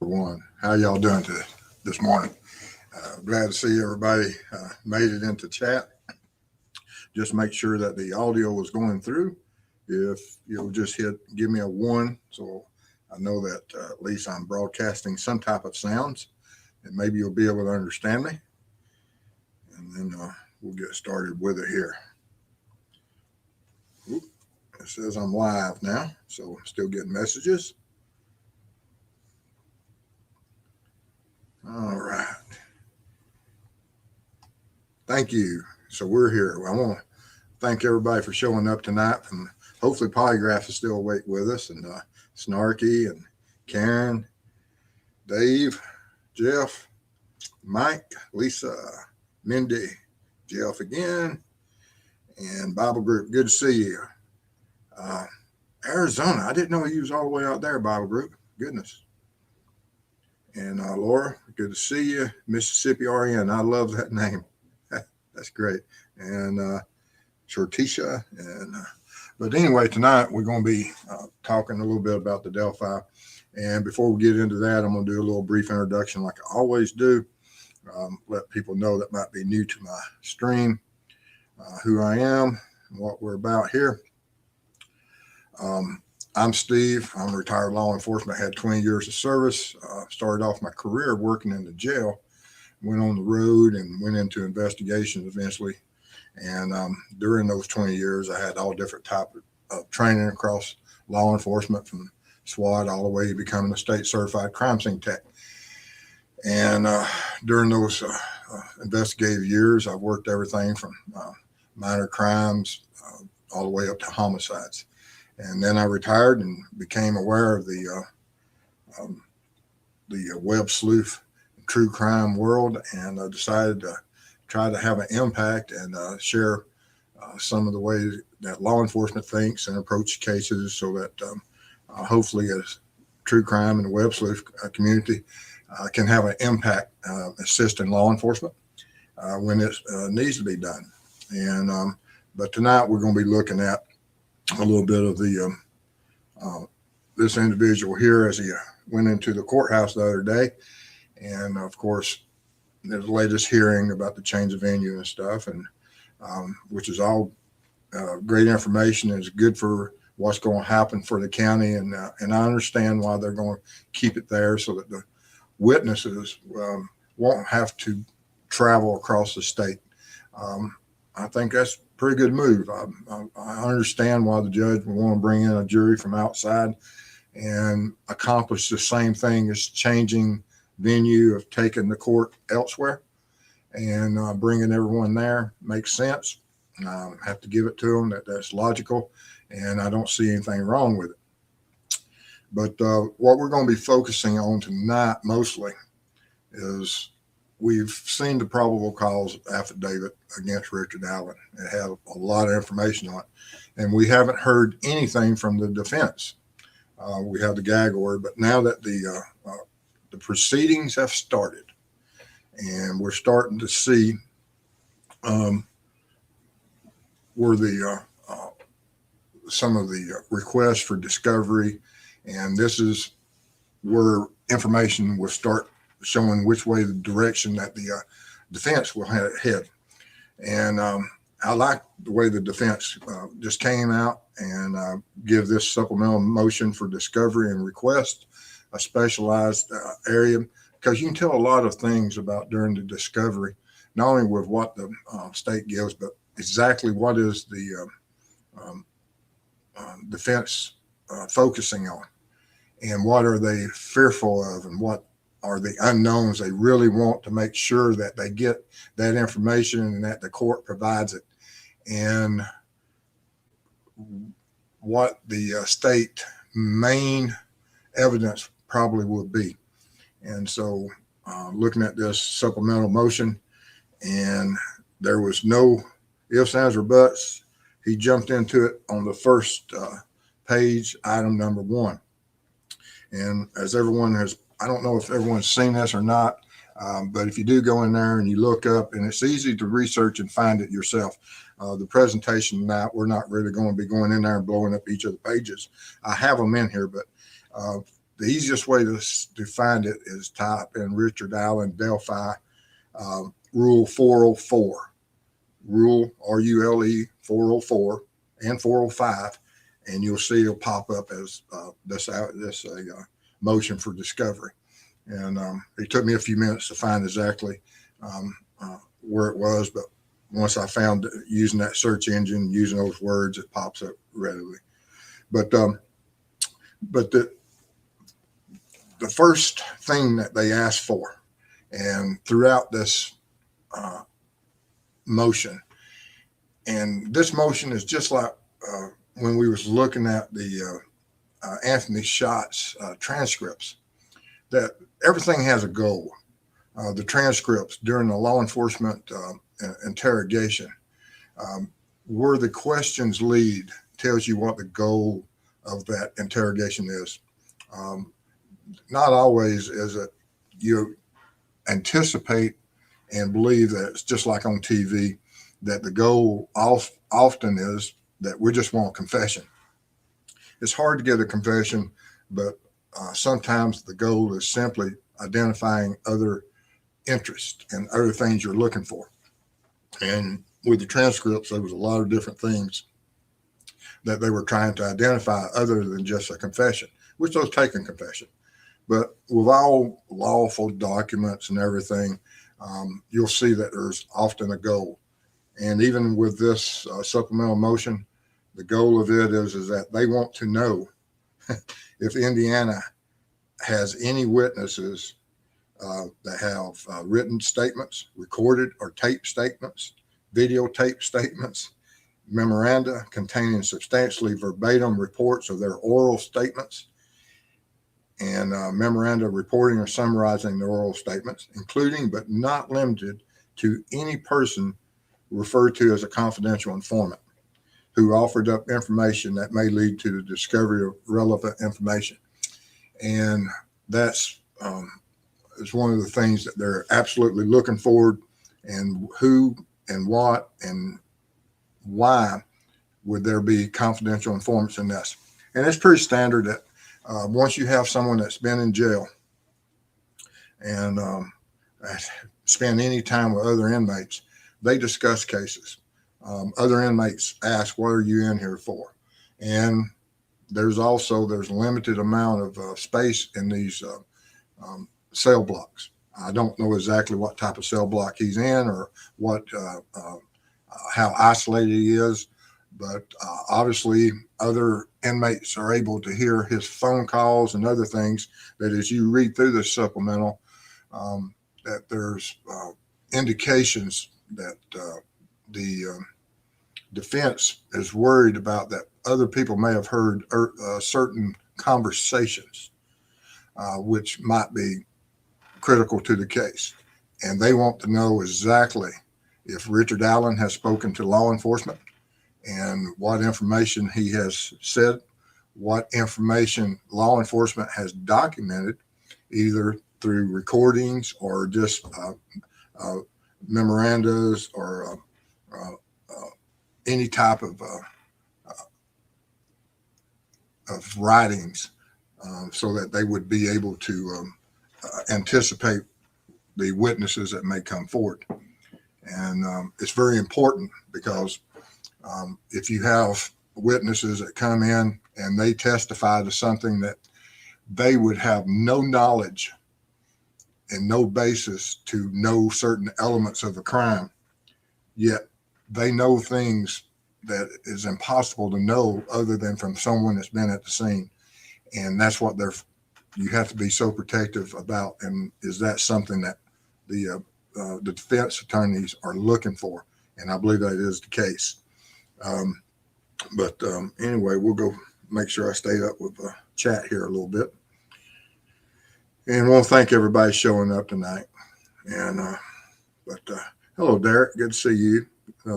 One, how y'all doing today, this morning? Glad to see everybody made it into chat. Just make sure that the audio is going through. If you'll just give me a 1, so I know that at least I'm broadcasting some type of sounds, and maybe you'll be able to understand me. And then we'll get started with it here. Oop, it says I'm live now, so I'm still getting messages. All right. Thank you. So we're here. I want to thank everybody for showing up tonight. And hopefully Polygraph is still awake with us. And Snarky and Karen, Dave, Jeff, Mike, Lisa, Mindy, Jeff again, and Bible Group. Good to see you. Arizona. I didn't know you was all the way out there, Bible Group. Goodness. And Laura, good to see you. Mississippi RN. I love that name. That's great. And Shortisha. And but anyway, tonight we're going to be talking a little bit about the Delphi. And before we get into that, I'm going to do a little brief introduction like I always do. Let people know that might be new to my stream, who I am and what we're about here. I'm Steve. I'm a retired law enforcement. I had 20 years of service. Started off my career working in the jail. Went on the road and went into investigations eventually. And during those 20 years, I had all different types of training across law enforcement, from SWAT all the way to becoming a state certified crime scene tech. And during those investigative years, I've worked everything from minor crimes all the way up to homicides. And then I retired and became aware of the web sleuth true crime world, and I decided to try to have an impact and share some of the ways that law enforcement thinks and approach cases, so that hopefully as true crime and the web sleuth community can have an impact assisting law enforcement when it needs to be done. And but tonight we're going to be looking at a little bit of the this individual here as he went into the courthouse the other day. And of course, there's the latest hearing about the change of venue and stuff, and which is all great information and is good for what's going to happen for the county. And I understand why they're going to keep it there, so that the witnesses won't have to travel across the state. I think that's a pretty good move. I understand why the judge would want to bring in a jury from outside and accomplish the same thing as changing venue of taking the court elsewhere and bringing everyone there. Makes sense. Have to give it to them that's logical, and I don't see anything wrong with it. But what we're going to be focusing on tonight mostly is we've seen the probable cause affidavit against Richard Allen. It had a lot of information on it, and we haven't heard anything from the defense. We have the gag order, but now that the proceedings have started, and we're starting to see where the some of the requests for discovery, and this is where information will start showing which way the direction that the defense will head. And I like the way the defense just came out and give this supplemental motion for discovery and request a specialized area, because you can tell a lot of things about during the discovery, not only with what the state gives, but exactly what is the defense focusing on, and what are they fearful of, and what are the unknowns they really want to make sure that they get that information and that the court provides it, and what the state main evidence probably will be. And so looking at this supplemental motion, and there was no ifs, ands, or buts. He jumped into it on the first page, item number 1. And as everyone has, I don't know if everyone's seen this or not, but if you do go in there and you look up, and it's easy to research and find it yourself. The presentation tonight, we're not really going to be going in there and blowing up each of the pages. I have them in here, but the easiest way to find it is type in Richard Allen Delphi Rule 404, Rule RULE 404 and 405, and you'll see it'll pop up as this motion for discovery. And it took me a few minutes to find exactly where it was, but once I found using that search engine, using those words, it pops up readily. But the first thing that they asked for, and throughout this motion, and this motion is just like when we was looking at the Anthony Shots transcripts, that everything has a goal. The transcripts during the law enforcement interrogation, where the questions lead tells you what the goal of that interrogation is. Not always is it you anticipate and believe that it's just like on TV, that the goal often is that we just want a confession. It's hard to get a confession, but sometimes the goal is simply identifying other interests and other things you're looking for. And with the transcripts, there was a lot of different things that they were trying to identify other than just a confession, which was taking confession. But with all lawful documents and everything, you'll see that there's often a goal. And even with this supplemental motion, the goal of it is that they want to know if Indiana has any witnesses that have written statements, recorded or taped statements, videotape statements, memoranda containing substantially verbatim reports of their oral statements, and memoranda reporting or summarizing their oral statements, including but not limited to any person referred to as a confidential informant who offered up information that may lead to the discovery of relevant information. And that's is one of the things that they're absolutely looking forward, and who and what and why would there be confidential informants in this. And it's pretty standard that once you have someone that's been in jail and spend any time with other inmates, they discuss cases. Other inmates ask, what are you in here for? And there's limited amount of space in these cell blocks. I don't know exactly what type of cell block he's in or what how isolated he is, but obviously other inmates are able to hear his phone calls and other things that as you read through this supplemental, that there's indications that the defense is worried about that other people may have heard certain conversations, which might be critical to the case. And they want to know exactly if Richard Allen has spoken to law enforcement and what information he has said, what information law enforcement has documented, either through recordings or just memorandas or any type of writings, so that they would be able to anticipate the witnesses that may come forward. And it's very important because if you have witnesses that come in and they testify to something that they would have no knowledge and no basis to know certain elements of the crime, yet they know things that is impossible to know other than from someone that's been at the scene. And that's what you have to be so protective about. And is that something that the defense attorneys are looking for? And I believe that is the case. But anyway, we'll go make sure I stay up with the chat here a little bit. And we'll thank everybody showing up tonight. And hello, Derek. Good to see you.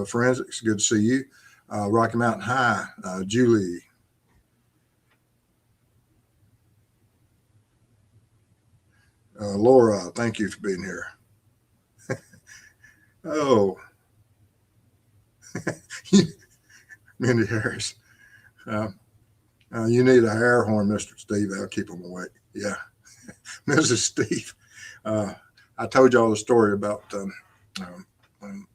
Forensics, good to see you. Rocky Mountain High, Julie. Laura, thank you for being here. Oh, Mindy Harris. You need a air horn, Mr. Steve. That'll keep them awake. Yeah, Mrs. Steve. I told y'all the story about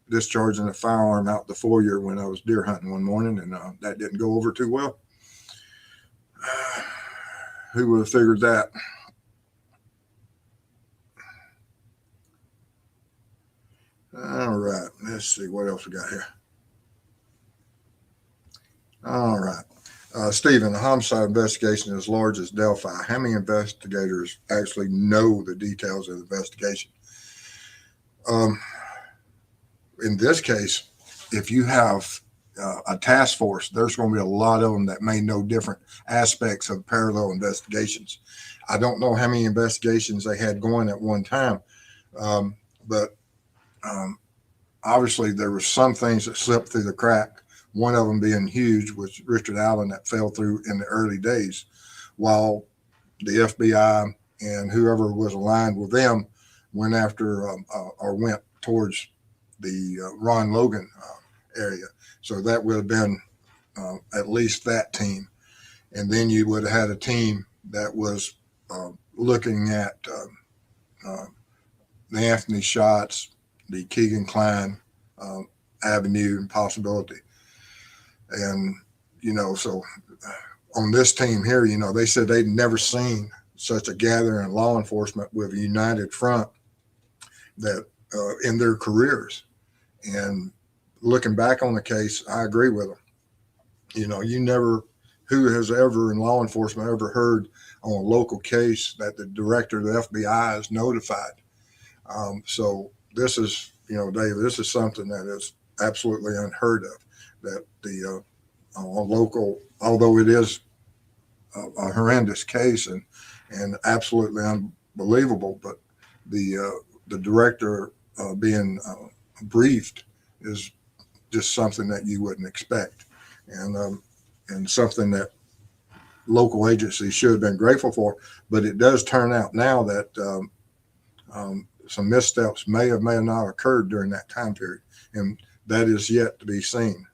discharging a firearm out the foyer when I was deer hunting one morning, and that didn't go over too well. Who would have figured that? All right, let's see what else we got here. All right. Stephen, a homicide investigation as large as Delphi, how many investigators actually know the details of the investigation? In this case, if you have a task force, there's going to be a lot of them that may know different aspects of parallel investigations. I don't know how many investigations they had going at one time, but obviously there were some things that slipped through the crack. One of them being huge was Richard Allen, that fell through in the early days, while the FBI and whoever was aligned with them went after or went towards the Ron Logan area. So that would have been at least that team. And then you would have had a team that was looking at the Anthony Shots, the Keegan Klein avenue and possibility. And, so on this team here, they said they'd never seen such a gathering of law enforcement with a united front that in their careers. And looking back on the case, I agree with them. Who has ever in law enforcement ever heard on a local case that the director of the FBI is notified? So this is, Dave, this is something that is absolutely unheard of, that the local, although it is a horrendous case and absolutely unbelievable, but the director being briefed is just something that you wouldn't expect, and something that local agencies should have been grateful for. But it does turn out now that some missteps may have not occurred during that time period, and that is yet to be seen.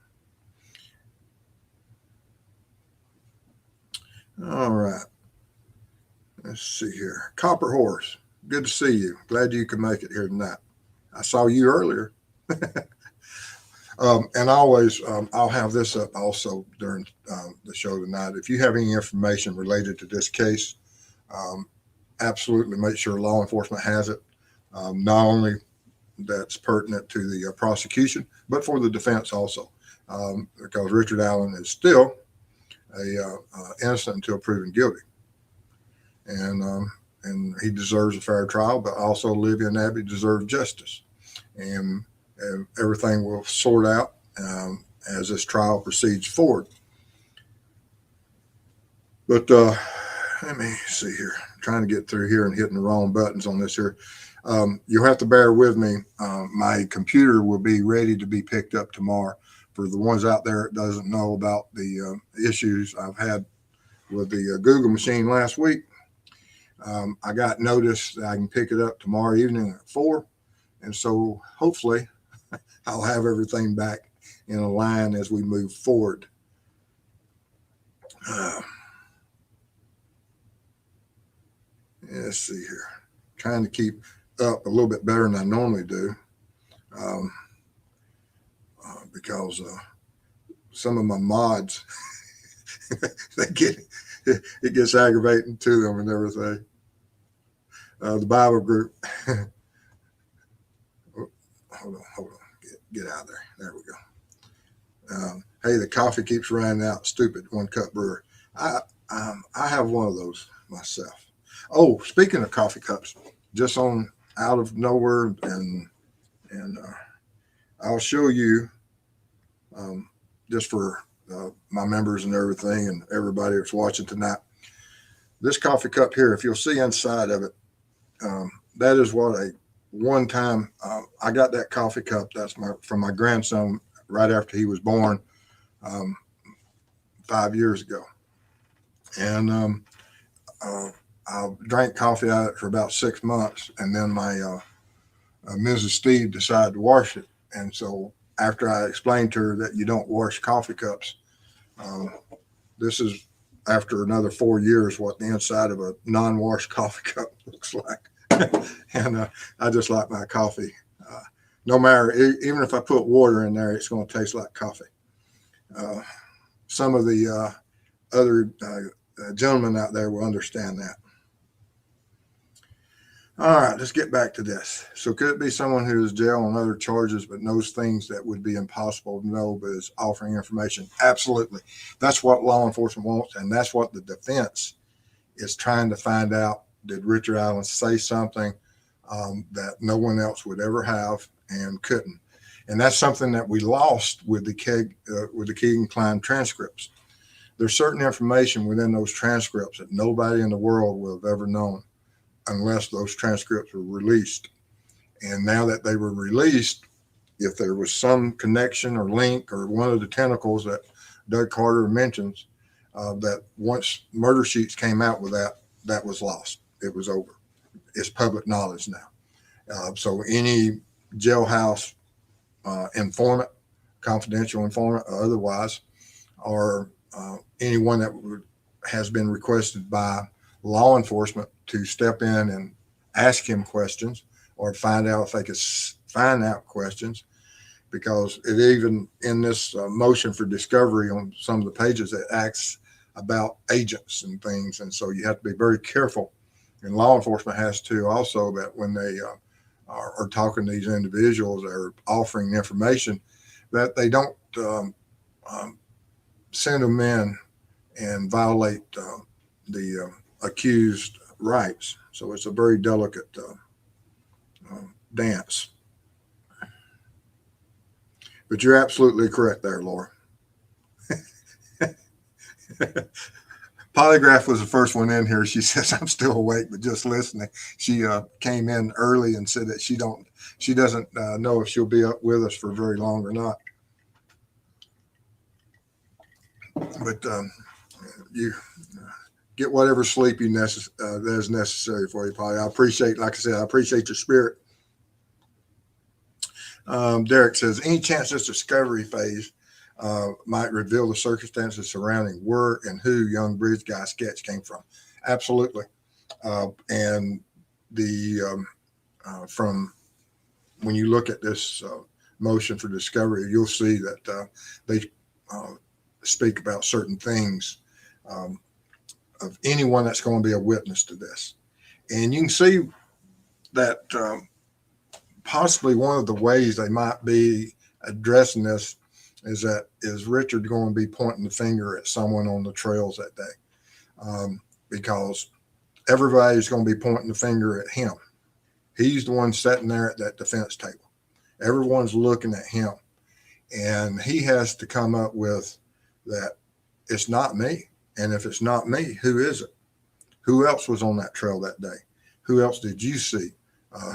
All right. Let's see here. Copper Horse, good to see you. Glad you could make it here tonight. I saw you earlier. And always, I'll have this up also during the show tonight. If you have any information related to this case, absolutely make sure law enforcement has it. Not only that's pertinent to the prosecution, but for the defense also, because Richard Allen is still innocent until proven guilty, and he deserves a fair trial. But also, Olivia and Abby deserve justice, and everything will sort out as this trial proceeds forward. But let me see here. I'm trying to get through here and hitting the wrong buttons on this here. You'll have to bear with me. My computer will be ready to be picked up tomorrow. For the ones out there that doesn't know about the issues I've had with the Google machine last week, I got notice that I can pick it up tomorrow evening at 4. And so hopefully I'll have everything back in a line as we move forward. Let's see here. Trying to keep up a little bit better than I normally do. Because some of my mods, it gets aggravating to them and everything. The Bible group. Hold on. Get out of there. There we go. Hey, the coffee keeps running out. Stupid 1 cup brewer. I have one of those myself. Oh, speaking of coffee cups, just on out of nowhere, and I'll show you. Just for my members and everything, and everybody that's watching tonight, this coffee cup here, if you'll see inside of it, that is what one time I got that coffee cup. That's from my grandson right after he was born 5 years ago, and I drank coffee out of it for about 6 months, and then my Mrs. Steve decided to wash it, and so after I explained to her that you don't wash coffee cups, this is after another 4 years what the inside of a non-washed coffee cup looks like. And I just like my coffee. No matter, even if I put water in there, it's going to taste like coffee. Some of the other gentlemen out there will understand that. All right, let's get back to this. So could it be someone who is jailed on other charges but knows things that would be impossible to know but is offering information? Absolutely. That's what law enforcement wants, and that's what the defense is trying to find out. Did Richard Allen say something that no one else would ever have and couldn't? And that's something that we lost with the Keegan-Klein transcripts. There's certain information within those transcripts that nobody in the world will have ever known unless those transcripts were released. And now that they were released, if there was some connection or link or one of the tentacles that Doug Carter mentions, that once murder sheets came out with that was lost. It was over. It's public knowledge now. So any jailhouse informant, confidential informant or otherwise, or anyone that has been requested by law enforcement to step in and ask him questions or find out if they could find out questions, because it even in this motion for discovery on some of the pages, it acts about agents and things. And so you have to be very careful, and law enforcement has to also, that when they are talking to these individuals or offering information, that they don't send them in and violate the accused rights. So it's a very delicate dance. But you're absolutely correct there, Laura. Polygraph was the first one in here. She says, I'm still awake, but just listening. She came in early and said that she doesn't know if she'll be up with us for very long or not. But you get whatever sleep that is necessary for you, Polly. I appreciate, like I said, I appreciate your spirit. Derek says, any chance this discovery phase might reveal the circumstances surrounding where and who young bridge guy sketch came from? Absolutely. And from when you look at this motion for discovery, you'll see that they speak about certain things of anyone that's going to be a witness to this. And you can see that possibly one of the ways they might be addressing this is Richard going to be pointing the finger at someone on the trails that day, because everybody's going to be pointing the finger at him. He's the one sitting there at that defense table. Everyone's looking at him, and he has to come up with that it's not me. And if it's not me, who is it? Who else was on that trail that day? Who else did you see?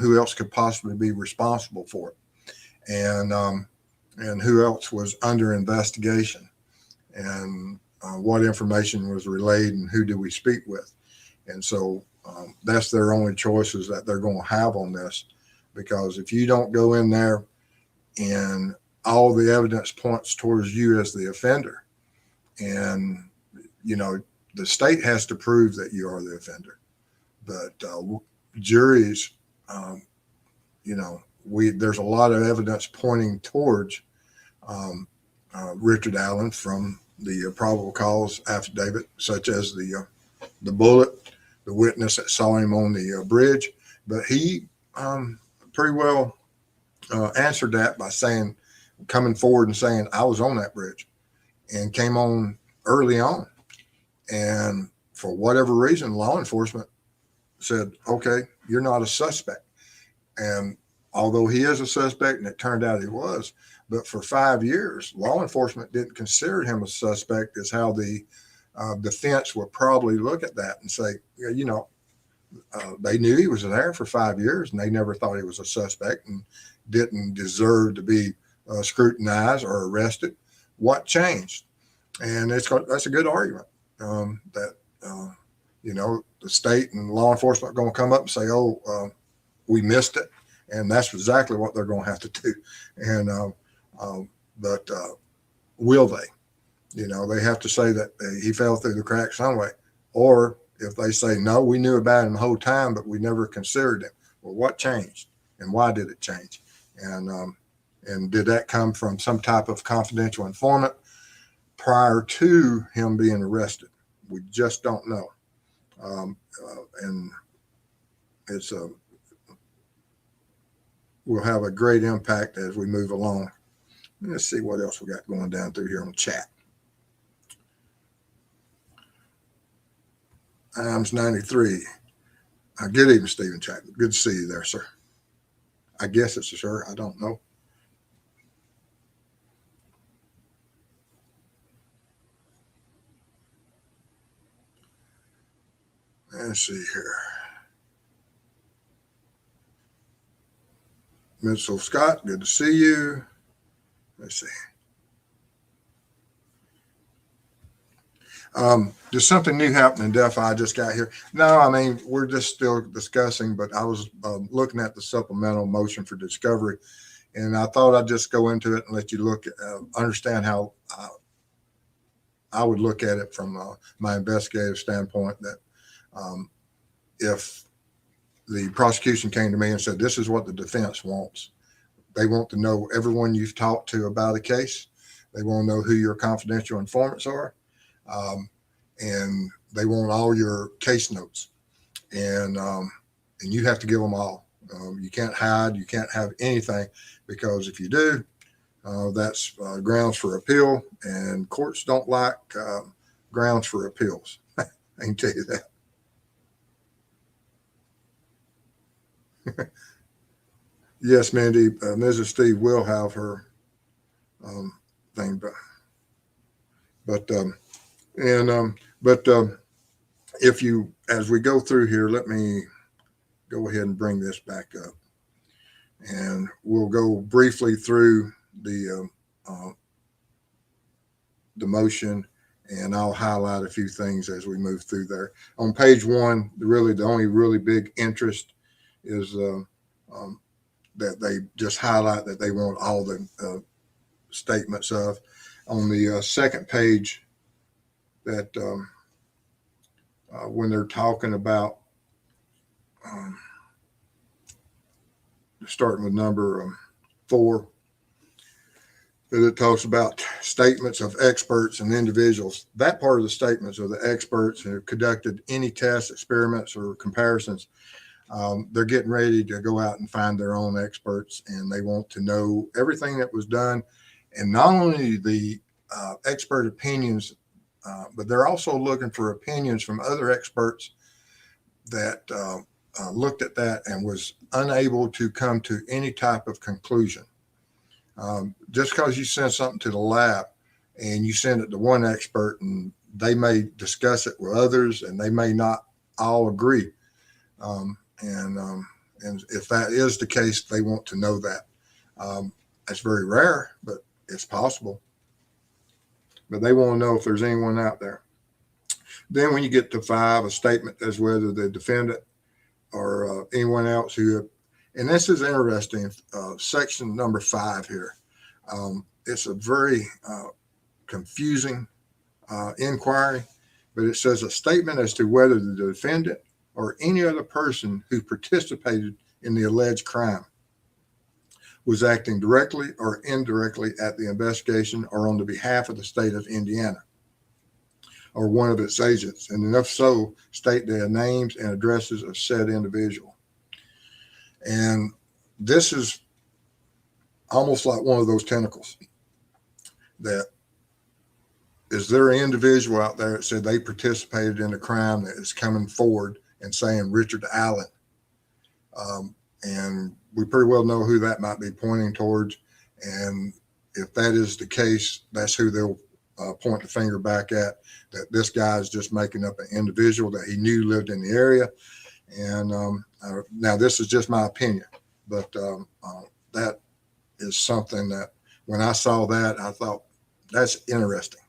Who else could possibly be responsible for it? And who else was under investigation? And what information was relayed, and who did we speak with? And so that's their only choices that they're going to have on this, because if you don't go in there and all the evidence points towards you as the offender, and the state has to prove that you are the offender, but juries, there's a lot of evidence pointing towards Richard Allen from the probable cause affidavit, such as the bullet, the witness that saw him on the bridge. But he pretty well answered that by coming forward and saying, I was on that bridge and came on early on. And for whatever reason, law enforcement said, okay, you're not a suspect. And although he is a suspect, and it turned out he was, but for 5 years, law enforcement didn't consider him a suspect, is how the defense would probably look at that and say, they knew he was there for 5 years and they never thought he was a suspect and didn't deserve to be scrutinized or arrested. What changed? And that's a good argument that, the state and law enforcement are going to come up and say, we missed it. And that's exactly what they're going to have to do. And, but will they? They have to say that he fell through the cracks some way. Or if they say, no, we knew about him the whole time, but we never considered him. Well, what changed and why did it change? And did that come from some type of confidential informant prior to him being arrested? We just don't know. And it's will have a great impact as we move along. Let's see what else we got going down through here on chat. Iams 93. Good evening, Stephen Chapman. Good to see you there, sir. I guess it's a sir. I don't know. Let's see here. Mitchell Scott, good to see you. Let's see. There's something new happening in Delphi. I just got here. No, I mean, we're just still discussing, but I was looking at the supplemental motion for discovery, and I thought I'd just go into it and let you look at, understand how I would look at it from my investigative standpoint, that if the prosecution came to me and said, this is what the defense wants. They want to know everyone you've talked to about a case. They want to know who your confidential informants are. And they want all your case notes. And you have to give them all. You can't hide. You can't have anything, because if you do, that's grounds for appeal. And courts don't like grounds for appeals. I can tell you that. Yes, Mandy, Mrs. Steve will have her thing, but if you, as we go through here, let me go ahead and bring this back up, and we'll go briefly through the motion, and I'll highlight a few things as we move through there. On page 1, the only really big interest is that they just highlight that they want all the statements of. On the second page, that when they're talking about starting with number 4, that it talks about statements of experts and individuals. That part of the statements of the experts who have conducted any tests, experiments, or comparisons. They're getting ready to go out and find their own experts, and they want to know everything that was done, and not only the expert opinions, but they're also looking for opinions from other experts that looked at that and was unable to come to any type of conclusion. Just because you send something to the lab and you send it to one expert, and they may discuss it with others, and they may not all agree. And if that is the case, they want to know that. It's very rare, but it's possible. But they want to know if there's anyone out there. Then when you get to 5, a statement as whether the defendant or anyone else who, and this is interesting, section number 5 here. It's a very confusing inquiry, but it says a statement as to whether the defendant or any other person who participated in the alleged crime was acting directly or indirectly at the investigation or on the behalf of the state of Indiana or one of its agents, and if so, state their names and addresses of said individual. And this is almost like one of those tentacles. That is there an individual out there that said they participated in a crime that is coming forward and saying Richard Allen. And we pretty well know who that might be pointing towards. And if that is the case, that's who they'll point the finger back at, that this guy is just making up an individual that he knew lived in the area. And now this is just my opinion, but that is something that when I saw that, I thought that's interesting.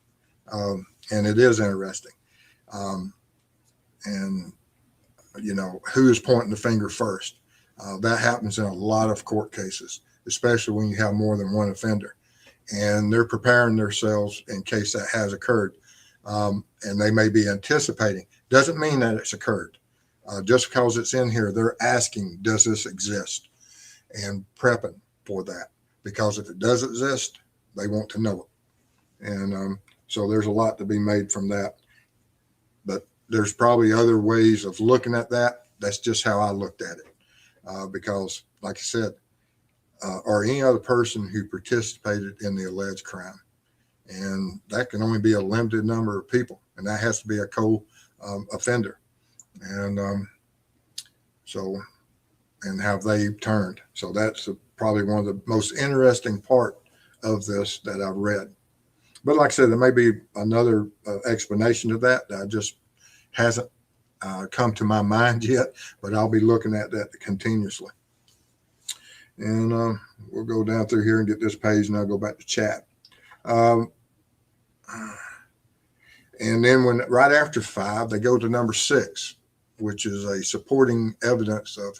And it is interesting. And who is pointing the finger first? That happens in a lot of court cases, especially when you have more than one offender. and they're preparing themselves in case that has occurred. And they may be anticipating. Doesn't mean that it's occurred. Just because it's in here, they're asking, does this exist? And prepping for that. Because if it does exist, they want to know it. And so there's a lot to be made from that. But there's probably other ways of looking at that. That's just how I looked at it. Because, like I said, or any other person who participated in the alleged crime. And that can only be a limited number of people. And that has to be a co-offender. And and have they turned. So that's probably one of the most interesting part of this that I've read. But like I said, there may be another explanation to that just hasn't come to my mind yet, but I'll be looking at that continuously. And we'll go down through here and get this page, and I'll go back to chat. And then right after 5, they go to number 6, which is a supporting evidence of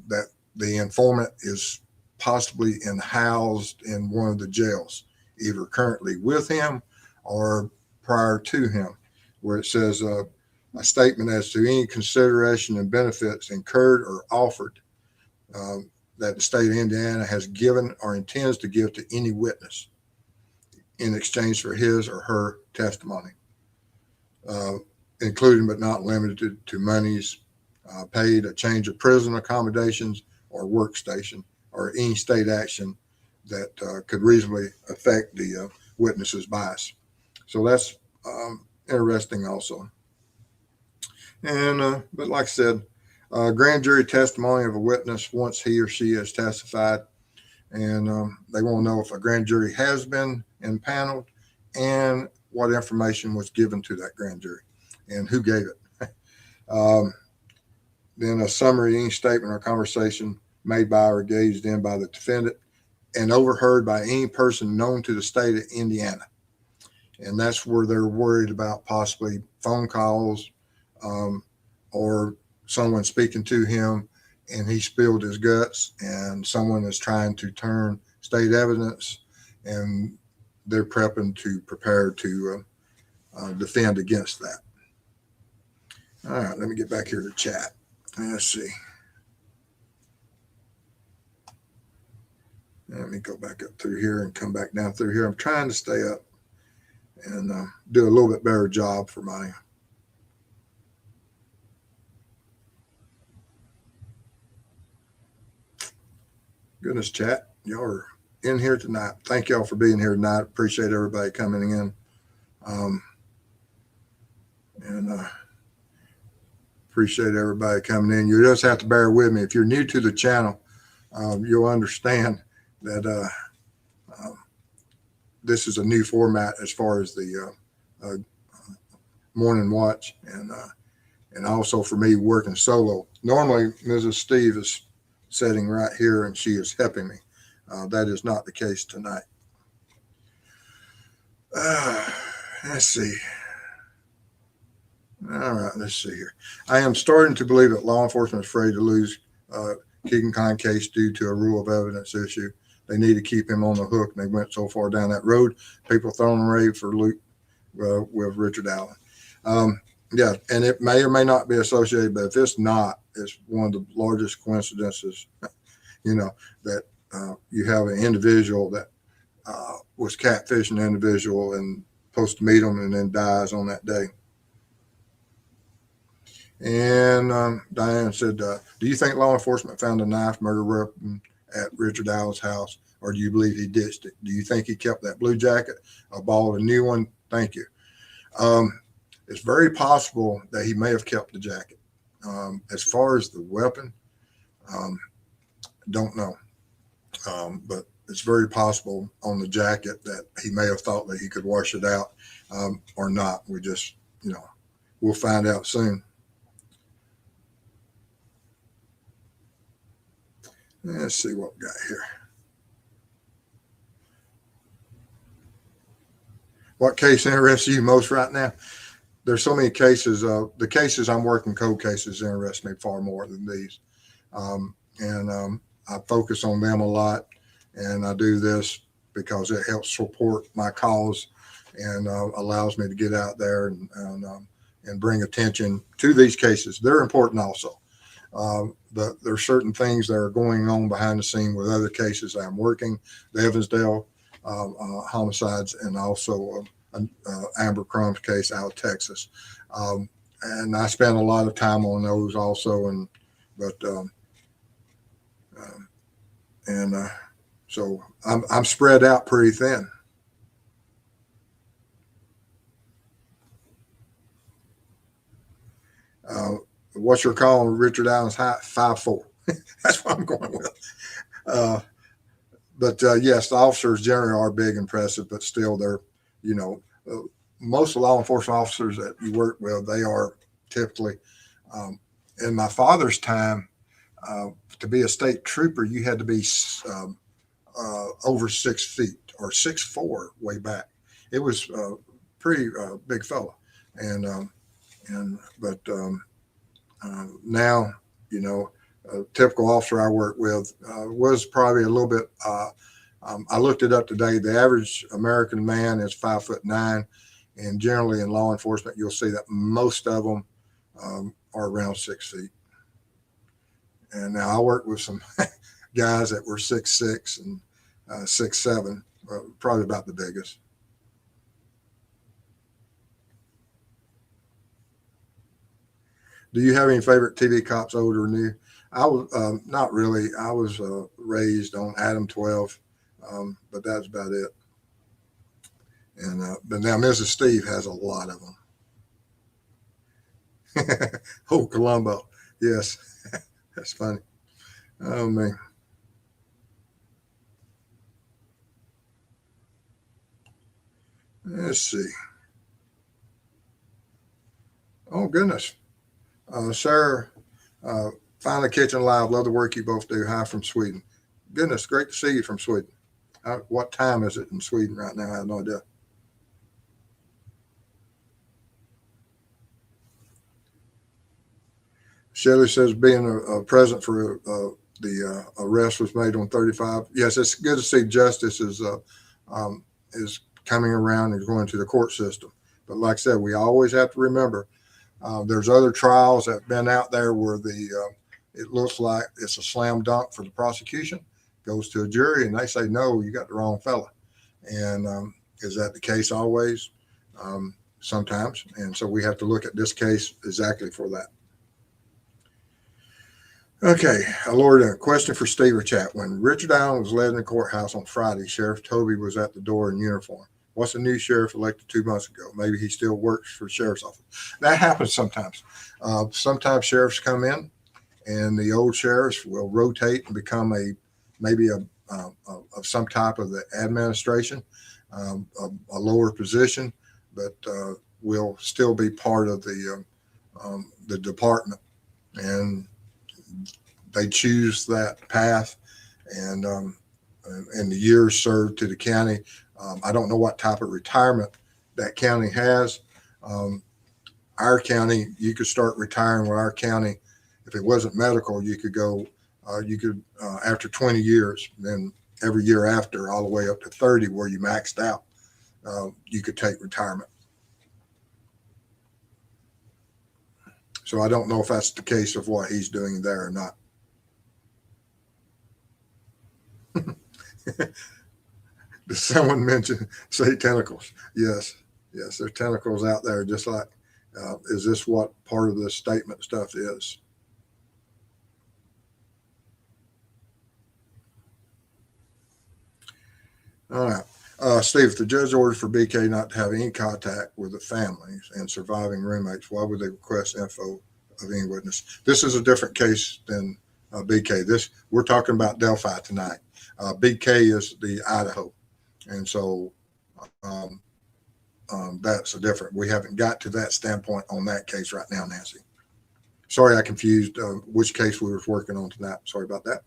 that the informant is possibly housed in one of the jails, either currently with him or prior to him, where it says a statement as to any consideration and benefits incurred or offered that the state of Indiana has given or intends to give to any witness in exchange for his or her testimony, including but not limited to monies paid, a change of prison accommodations or workstation, or any state action that could reasonably affect the witness's bias. So that's interesting also. And but like I said, grand jury testimony of a witness once he or she has testified, and they want to know if a grand jury has been impaneled and what information was given to that grand jury and who gave it. Then a summary, any statement or conversation made by or engaged in by the defendant and overheard by any person known to the state of Indiana. And that's where they're worried about possibly phone calls or someone speaking to him and he spilled his guts and someone is trying to turn state evidence and they're prepare to defend against that. All right, let me get back here to chat. Let's see. Let me go back up through here and come back down through here. I'm trying to stay up and do a little bit better job for my goodness chat. Y'all are in here tonight. Thank y'all for being here tonight. Appreciate everybody coming in. Appreciate everybody coming in. You just have to bear with me. If you're new to the channel, you'll understand that this is a new format as far as the morning watch, and also for me working solo. Normally, Mrs. Steve is sitting right here and she is helping me. That is not the case tonight. Let's see. All right, let's see here. I am starting to believe that law enforcement is afraid to lose Keegan Kline case due to a rule of evidence issue. They need to keep him on the hook, and they went so far down that road. People throwing rave for Luke with Richard Allen. Yeah, and it may or may not be associated, but if it's not, it's one of the largest coincidences, that you have an individual that was catfishing an individual and supposed to meet him and then dies on that day. And Diane said, do you think law enforcement found a knife murder weapon at Richard Allen's house, or do you believe he ditched it? Do you think he kept that blue jacket or bought a new one? Thank you. It's very possible that he may have kept the jacket. As far as the weapon, don't know. But it's very possible on the jacket that he may have thought that he could wash it out or not. We just, we'll find out soon. Let's see what we got here. What case interests you most right now? There's so many cases. The cases I'm working, code cases, interest me far more than these. I focus on them a lot. And I do this because it helps support my cause and allows me to get out there and bring attention to these cases. They're important also. But there are certain things that are going on behind the scene with other cases that I'm working, the Evansdale homicides, and also Amber Crumb's case out of Texas. And I spend a lot of time on those also. So I'm spread out pretty thin. What's your call on Richard Allen's height? 5'4". That's what I'm going with. But yes, the officers generally are big, impressive, but still they're, most law enforcement officers that you work with, they are typically, in my father's time, to be a state trooper, you had to be over 6 feet or 6'4" way back. It was pretty big fella. Now, a typical officer I work with was probably a little bit. I looked it up today. The average American man is 5'9", and generally in law enforcement, you'll see that most of them are around 6 feet. And now I work with some guys that were 6'6" and 6'7", probably about the biggest. Do you have any favorite TV cops, old or new? I was not really. I was raised on Adam 12, but that's about it. And but now Mrs. Steve has a lot of them. Oh, Columbo, yes, that's funny. Oh man. Let's see. Oh goodness, Sarah. Finally catching live. Love the work you both do. Hi from Sweden. Goodness, great to see you from Sweden. What time is it in Sweden right now? I have no idea. Shelley says being a present for the arrest was made on 35. Yes, it's good to see justice is coming around and going to the court system. But like I said, we always have to remember there's other trials that have been out there where it looks like it's a slam dunk for the prosecution, goes to a jury, and they say, no, you got the wrong fella. And is that the case always? Sometimes. And so we have to look at this case exactly for that. Okay, Lord, a question for Steve or chat. When Richard Allen was led in the courthouse on Friday, Sheriff Toby was at the door in uniform. What's the new sheriff elected 2 months ago? Maybe he still works for the sheriff's office. That happens sometimes. Sometimes sheriffs come in, and the old sheriffs will rotate and become maybe some type of the administration, a lower position, but will still be part of the department, and they choose that path, and the years served to the county. I don't know what type of retirement that county has. Our county, you could start retiring with our county. If it wasn't medical, you could go, after 20 years, then every year after, all the way up to 30, where you maxed out, you could take retirement. So I don't know if that's the case of what he's doing there or not. Does someone say tentacles? Yes, there are tentacles out there, just like, is this what part of this statement stuff is? All right. Steve, if the judge ordered for BK not to have any contact with the families and surviving roommates, why would they request info of any witness? This is a different case than BK. We're talking about Delphi tonight. BK is the Idaho. And so that's a different. We haven't got to that standpoint on that case right now, Nancy. Sorry, I confused which case we were working on tonight. Sorry about that.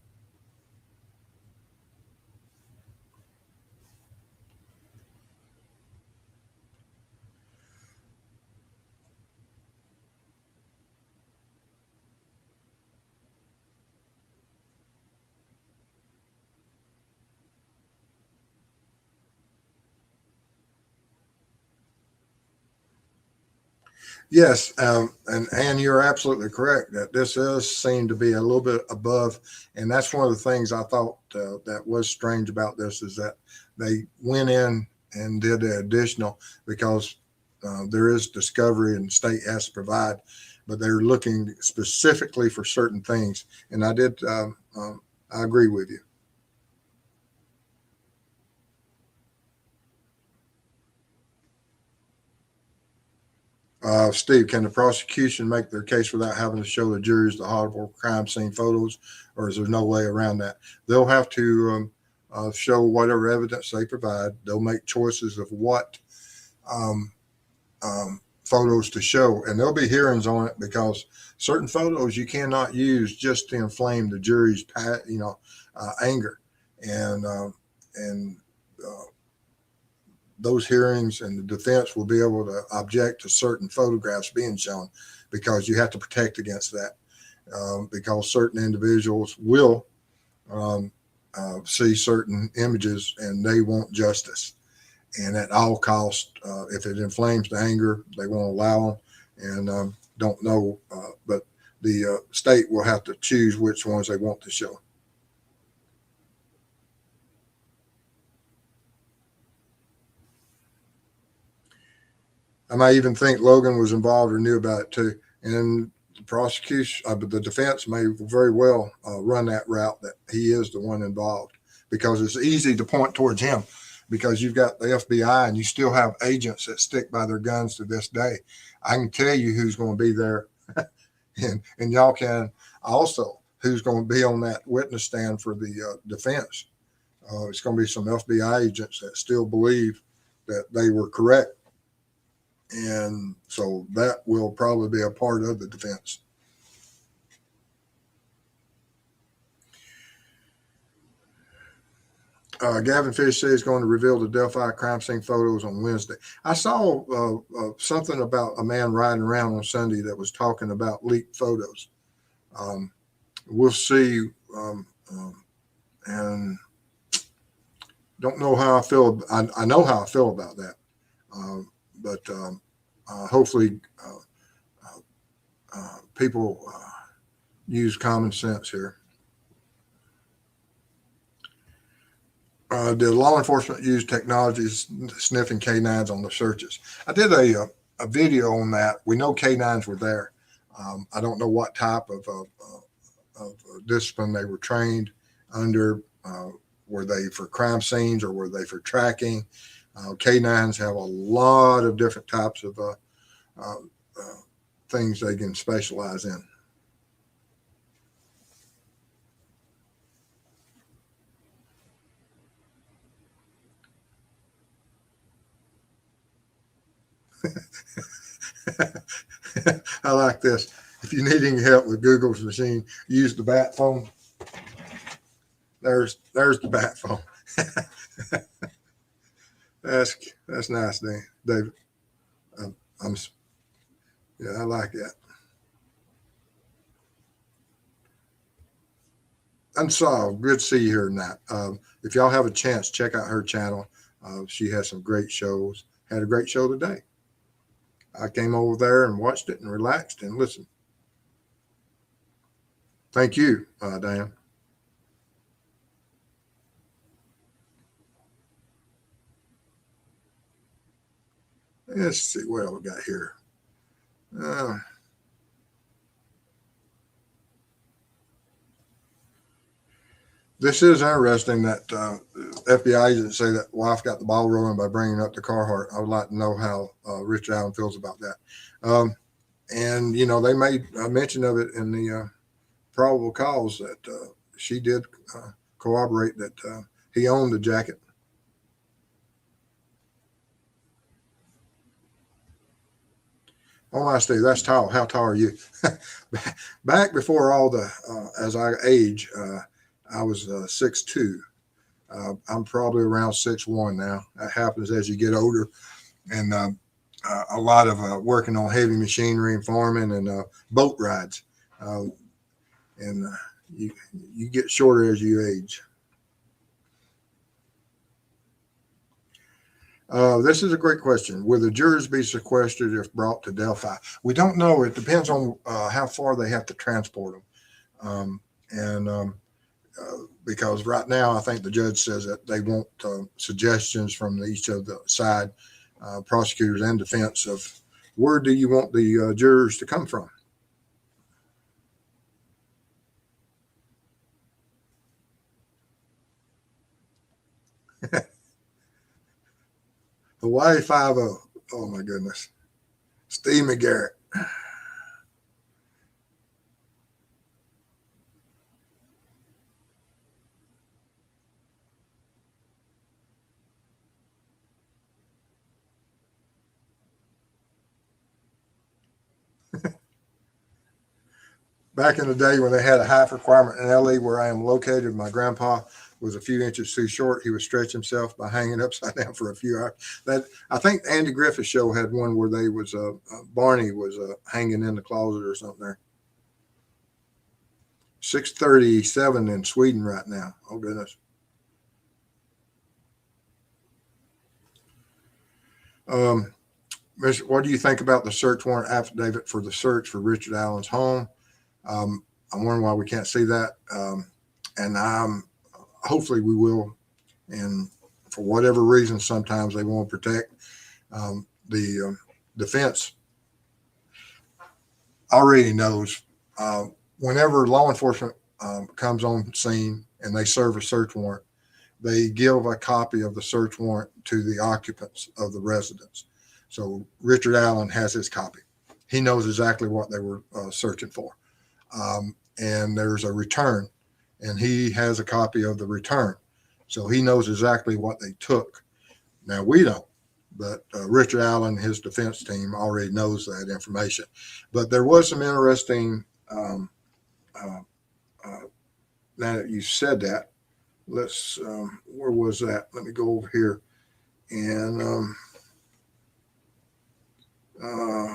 Yes, and you're absolutely correct that this does seem to be a little bit above, and that's one of the things I thought that was strange about this is that they went in and did the additional because there is discovery and the state has to provide, but they're looking specifically for certain things, and I agree with you. Steve, can the prosecution make their case without having to show the juries the horrible crime scene photos, or is there no way around that? They'll have to show whatever evidence they provide. They'll make choices of what um, photos to show, and there'll be hearings on it because certain photos you cannot use just to inflame the jury's, anger, and and uh, those hearings and the defense will be able to object to certain photographs being shown because you have to protect against that because certain individuals will um, see certain images and they want justice. And at all costs, if it inflames the anger, they won't allow them and don't know. But the state will have to choose which ones they want to show. I might even think Logan was involved or knew about it too. And the prosecution, but the defense may very well run that route that he is the one involved because it's easy to point towards him because you've got the FBI and you still have agents that stick by their guns to this day. I can tell you who's going to be there, and y'all can also who's going to be on that witness stand for the defense. It's going to be some FBI agents that still believe that they were correct, and so that will probably be a part of the defense. Gavin Fish says he's going to reveal the Delphi crime scene photos on Wednesday. I saw something about a man riding around on Sunday that was talking about leaked photos. Um, we'll see, and don't know how I feel. I know how I feel about that, but hopefully people use common sense here. Did law enforcement use technologies sniffing canines on the searches? I did a video on that. We know canines were there. I don't know what type of discipline they were trained under. Were they for crime scenes or were they for tracking? Canines have a lot of different types of uh, things they can specialize in. I like this. If you need any help with Google's machine, use the bat phone. There's the bat phone. that's nice, Dan. David. I'm yeah, I like that. Unsolved. Good to see you here tonight. If y'all have a chance, check out her channel. She has some great shows. Had a great show today. I came over there and watched it and relaxed and listened. Thank you, Dan. Let's see what else we got here. Uh, this is interesting that FBI agents say that wife got the ball rolling by bringing up the Carhartt. I would like to know how Richard Allen feels about that. Um, and they made a mention of it in the probable cause that she did corroborate that he owned the jacket. Oh my, Steve, that's tall. How tall are you? Back before all the, as I age, I was 6'2". I'm probably around 6'1" now. That happens as you get older, and a lot of working on heavy machinery and farming and boat rides, uh, and you you get shorter as you age. This is a great question. Will the jurors be sequestered if brought to Delphi? We don't know. It depends on how far they have to transport them. And because right now, I think the judge says that they want suggestions from each of the side prosecutors and defense of where do you want the jurors to come from? Hawaii 5-0. Oh my goodness. Steve McGarrett. Back in the day when they had a height requirement in LA where I am located, my grandpa was a few inches too short. He would stretch himself by hanging upside down for a few hours. That I think Andy Griffith's show had one where they was Barney was hanging in the closet or something there. 6:37 in Sweden right now. Oh goodness. What do you think about the search warrant affidavit for the search for Richard Allen's home? I'm wondering why we can't see that. And hopefully we will. And for whatever reason, sometimes they want to protect the defense. Already knows whenever law enforcement comes on scene and they serve a search warrant, they give a copy of the search warrant to the occupants of the residence. So Richard Allen has his copy. He knows exactly what they were searching for. And there's a return, and he has a copy of the return. So he knows exactly what they took. Now we don't, but Richard Allen, his defense team already knows that information. But there was some interesting, now that you said that, let's, where was that? Let me go over here and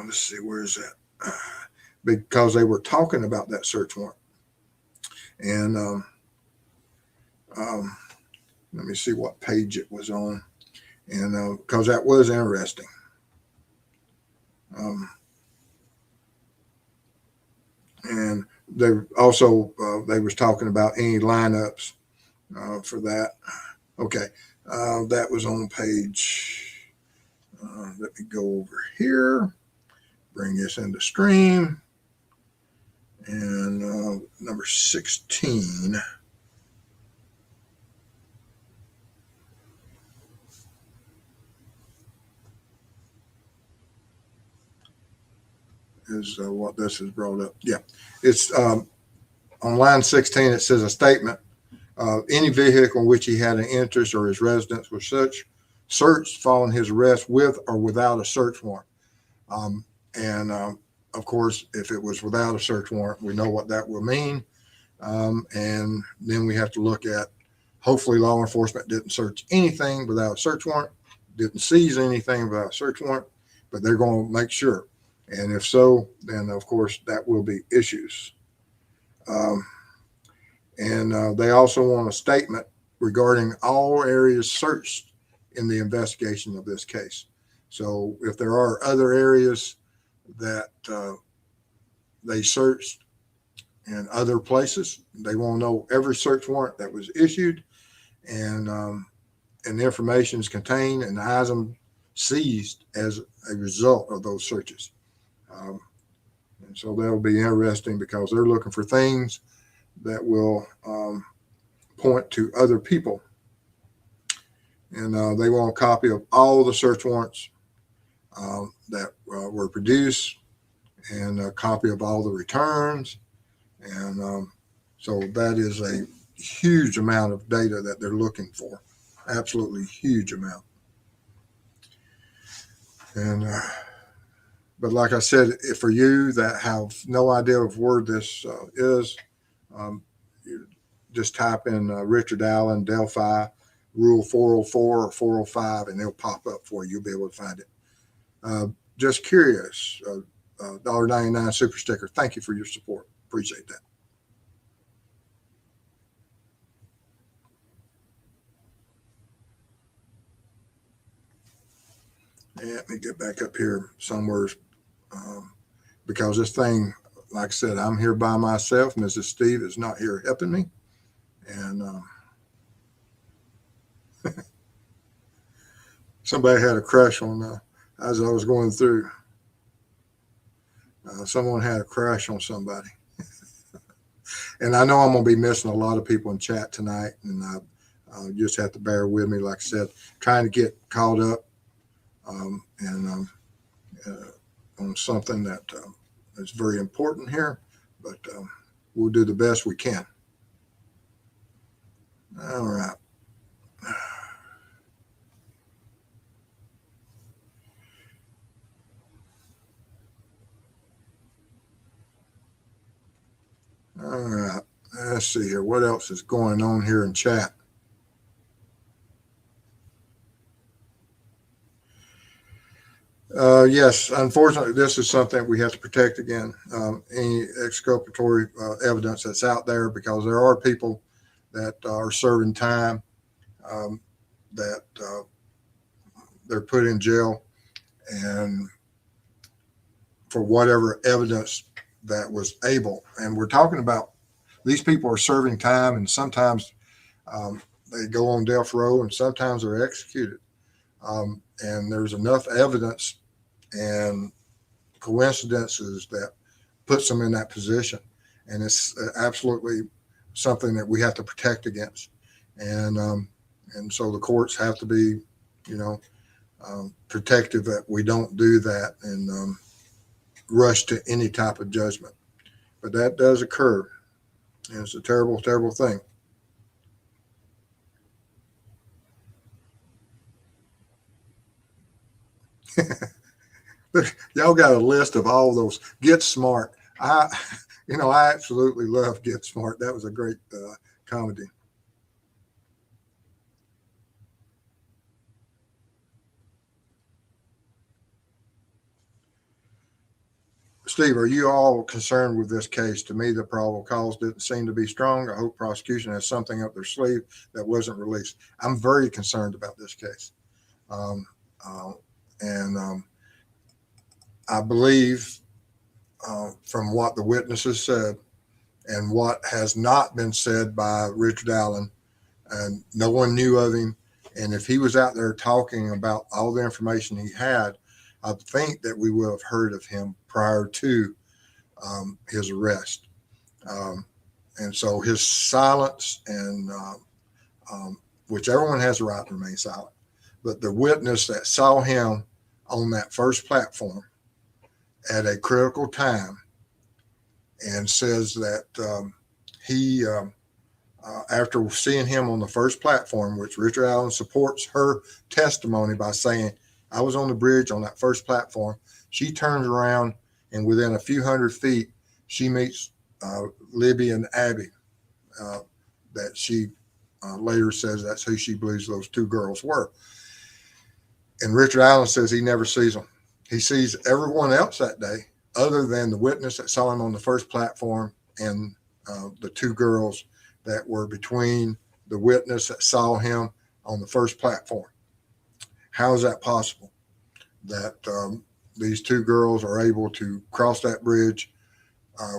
let's see, where is that? Because they were talking about that search warrant. And let me see what page it was on. And because that was interesting. And they also, they was talking about any lineups for that. Okay. That was on page, let me go over here, bring this into stream. And number 16 is what this has brought up. Yeah, it's on line 16. It says a statement. Any vehicle in which he had an interest or his residence was searched following his arrest with or without a search warrant. And of course, if it was without a search warrant, we know what that will mean. And then we have to look at, hopefully law enforcement didn't search anything without a search warrant, didn't seize anything without a search warrant, but they're going to make sure. And if so, then of course that will be issues. And they also want a statement regarding all areas searched in the investigation of this case. So if there are other areas that they searched in other places, they want to know every search warrant that was issued and the information is contained and the item seized as a result of those searches. And so that'll be interesting because they're looking for things that will point to other people. And they want a copy of all the search warrants that were produced and a copy of all the returns. And so that is a huge amount of data that they're looking for. Absolutely huge amount. And but like I said, if for you that have no idea of where this is, you just type in Richard Allen, Delphi, Rule 404 or 405, and they'll pop up for you. You'll be able to find it. Just curious, $1.99 super sticker. Thank you for your support. Appreciate that. Let me get back up here somewhere, because this thing, like I said, I'm here by myself. Mrs. Steve is not here helping me. And somebody had a crush on, as I was going through, someone had a crush on somebody. And I know I'm going to be missing a lot of people in chat tonight. And I just have to bear with me, like I said, trying to get caught up and on something that is very important here. But we'll do the best we can. All right. All right. Let's see here. What else is going on here in chat? Yes, unfortunately, this is something we have to protect again. Any exculpatory evidence that's out there, because there are people that are serving time that they're put in jail, and for whatever evidence that was able. And we're talking about these people are serving time, and sometimes they go on death row, and sometimes they're executed. And there's enough evidence and coincidences that puts them in that position. And it's absolutely something that we have to protect against. And so the courts have to be, protective that we don't do that and rush to any type of judgment. But that does occur. And it's a terrible, terrible thing. Y'all got a list of all those. Get Smart. I absolutely love Get Smart. That was a great comedy. Steve, are you all concerned with this case? To me, the probable cause didn't seem to be strong. I hope prosecution has something up their sleeve that wasn't released. I'm very concerned about this case. And I believe from what the witnesses said and what has not been said by Richard Allen, and no one knew of him. And if he was out there talking about all the information he had, I think that we would have heard of him prior to his arrest. And so his silence, and which everyone has the right to remain silent, but the witness that saw him on that first platform at a critical time and says that he, after seeing him on the first platform, which Richard Allen supports her testimony by saying, I was on the bridge on that first platform. She turns around, and within a few hundred feet, she meets Libby and Abby, that she later says that's who she believes those two girls were. And Richard Allen says he never sees them. He sees everyone else that day other than the witness that saw him on the first platform and the two girls that were between the witness that saw him on the first platform. How is that possible that these two girls are able to cross that bridge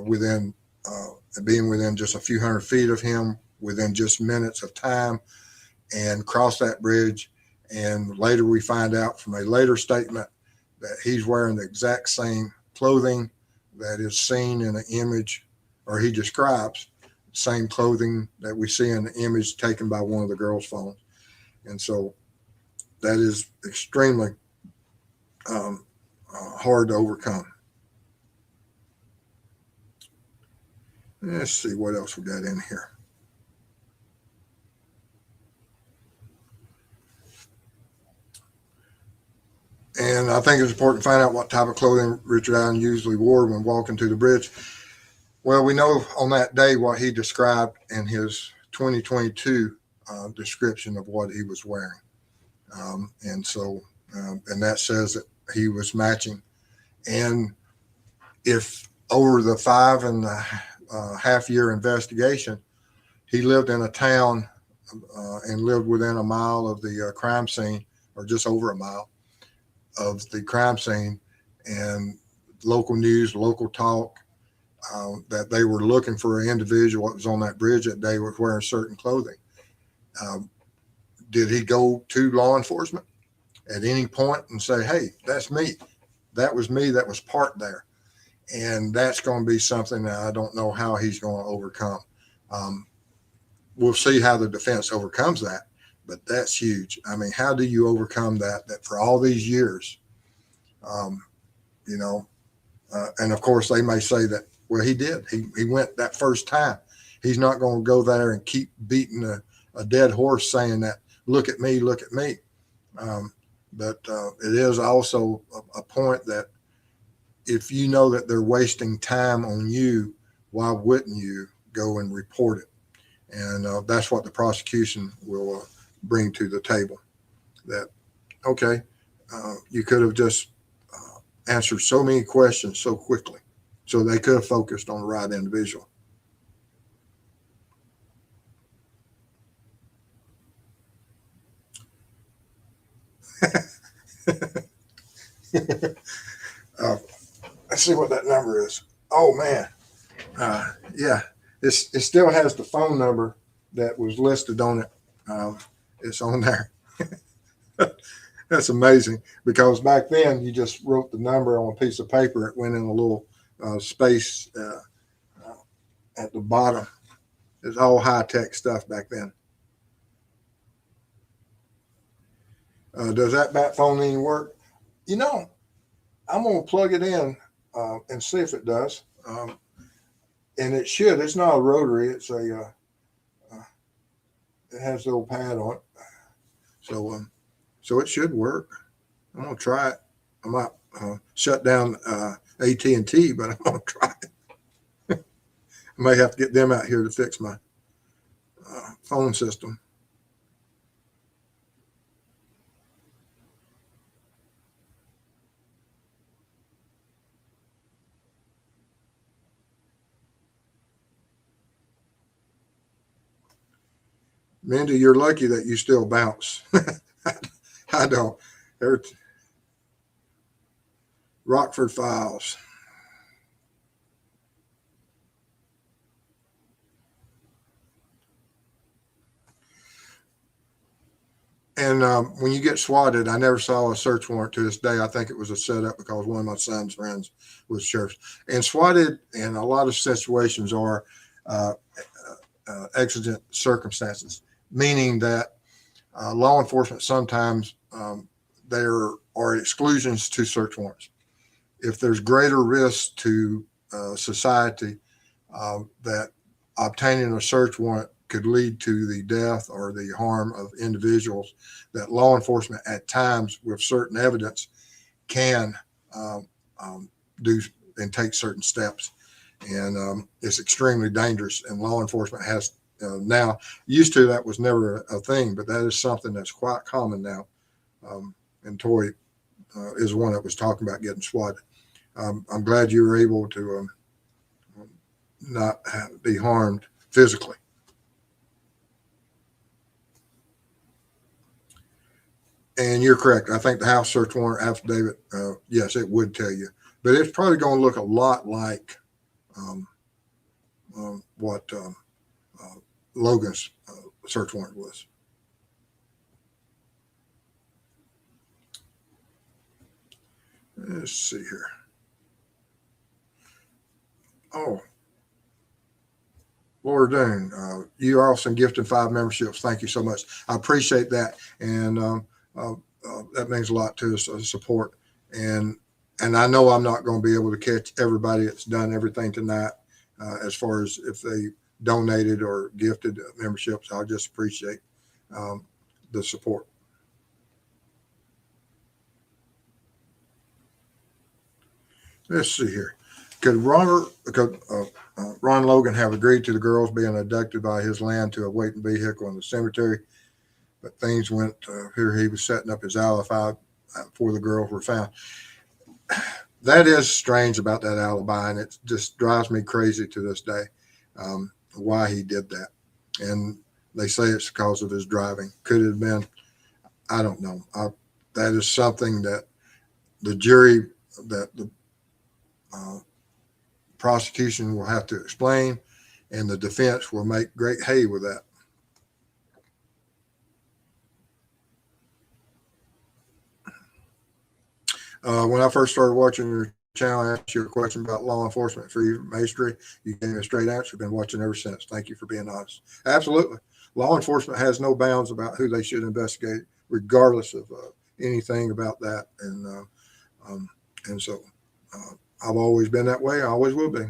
within being within just a few hundred feet of him within just minutes of time and cross that bridge? And later we find out from a later statement that he's wearing the exact same clothing that is seen in an image, or he describes same clothing that we see in the image taken by one of the girls' phones. And so that is extremely hard to overcome. Let's see what else we got in here. And I think it's important to find out what type of clothing Richard Allen usually wore when walking to the bridge. Well, we know on that day what he described in his 2022 description of what he was wearing. And that says that he was matching. And if over the 5.5 year investigation, he lived in a town and lived within a mile of the crime scene, or just over a mile, of the crime scene and local news, local talk, that they were looking for an individual that was on that bridge that day was wearing certain clothing. Did he go to law enforcement at any point and say, hey, that's me? That was me that was parked there. And that's going to be something that I don't know how he's going to overcome. We'll see how the defense overcomes that, but that's huge. I mean, how do you overcome that for all these years? And of course they may say that, well, he did. He went that first time. He's not going to go there and keep beating a dead horse saying that, look at me, look at me. But it is also a point that if you know that they're wasting time on you, why wouldn't you go and report it? And that's what the prosecution will bring to the table. That, okay, you could have just answered so many questions so quickly, so they could have focused on the right individual. Let's see what that number is. Oh man, yeah, it still has the phone number that was listed on it. It's on there. That's amazing, because back then you just wrote the number on a piece of paper. It went in a little space at the bottom. It's all high-tech stuff back then. Does that bat phone even work? I'm going to plug it in and see if it does. And it should. It's not a rotary. It's it has the old pad on it. So it should work. I'm going to try it. I might shut down AT&T, but I'm going to try it. I may have to get them out here to fix my phone system. Mindy, you're lucky that you still bounce. I don't. Rockford Files. And when you get swatted, I never saw a search warrant to this day. I think it was a setup because one of my son's friends was sheriff. And swatted in a lot of situations are exigent circumstances, meaning that law enforcement sometimes there are exclusions to search warrants. If there's greater risk to society that obtaining a search warrant could lead to the death or the harm of individuals, that law enforcement at times with certain evidence can do and take certain steps. And it's extremely dangerous, and law enforcement has now, used to that was never a thing, but that is something that's quite common now. And Tori is one that was talking about getting swatted. I'm glad you were able to not be harmed physically. And you're correct. I think the house search warrant affidavit, yes, it would tell you, but it's probably going to look a lot like what Logan's search warrant was. Let's see here. Oh, Laura Doon, you are also gifted 5 memberships. Thank you so much. I appreciate that. And that means a lot to us as support. And I know I'm not going to be able to catch everybody that's done everything tonight as far as if they donated or gifted memberships. I just appreciate the support. Let's see here. Could Ron Logan have agreed to the girls being abducted by his land to a waiting vehicle in the cemetery? But things went here. He was setting up his alibi before the girls were found. That is strange about that alibi, and it just drives me crazy to this day why he did that. And they say it's because of his driving. Could it have been? I don't know. That is something that the jury, that the uh, prosecution will have to explain, and the defense will make great hay with that. When I first started watching your channel, I asked you a question about law enforcement for your mastery. You gave me a straight answer. Been watching ever since. Thank you for being honest. Absolutely. Law enforcement has no bounds about who they should investigate, regardless of anything about that. Um, and so I've always been that way. I always will be.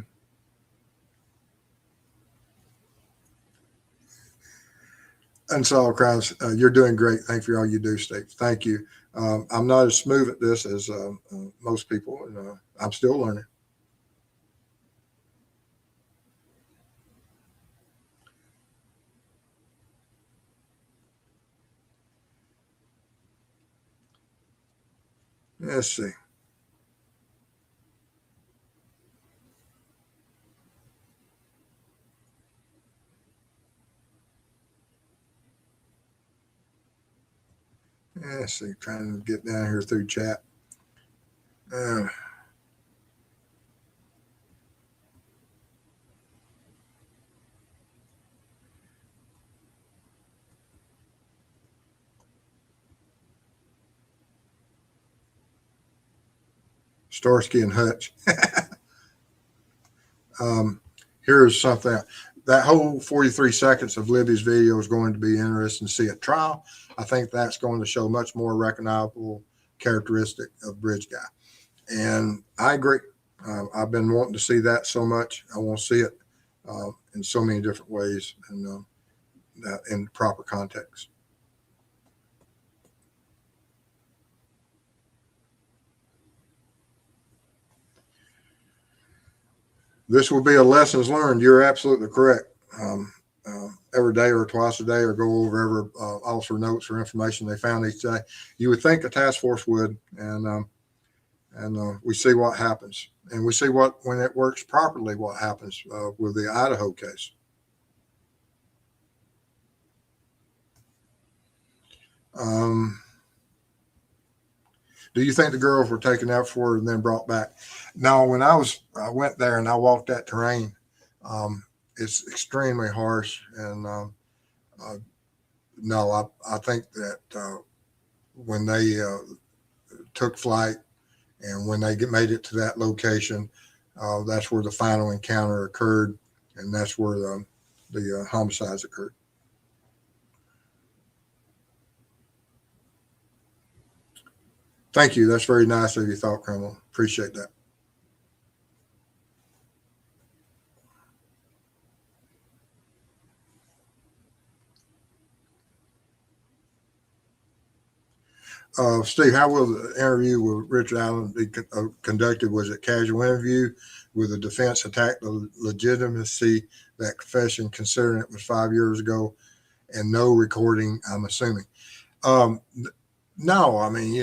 Unsolved crimes. You're doing great. Thank you for all you do, Steve. Thank you. I'm not as smooth at this as most people. I'm still learning. Let's see. Let's see. Trying to get down here through chat. Uh, Starsky and Hutch. Here's something. That whole 43 seconds of Libby's video is going to be interesting to see at trial. I think that's going to show much more recognizable characteristic of Bridge Guy. And I agree. I've been wanting to see that so much. I want to see it in so many different ways and that in proper context. This will be a lessons learned. You're absolutely correct. Every day or twice a day, or go over every officer notes or information they found each day. You would think a task force would, and we see what happens, and we see what, when it works properly, what happens with the Idaho case. Um, do you think the girls were taken out for and then brought back? No, when I went there and I walked that terrain, it's extremely harsh, and uh, no, I think that when they took flight and when they made it to that location, that's where the final encounter occurred, and that's where the homicides occurred. Thank you. That's very nice of you, Thought Criminal. Appreciate that. Steve, how will the interview with Richard Allen be conducted? Was it casual interview? With the defense attack the legitimacy of that confession, considering it was 5 years ago, and no recording, I'm assuming? Um, no, I mean,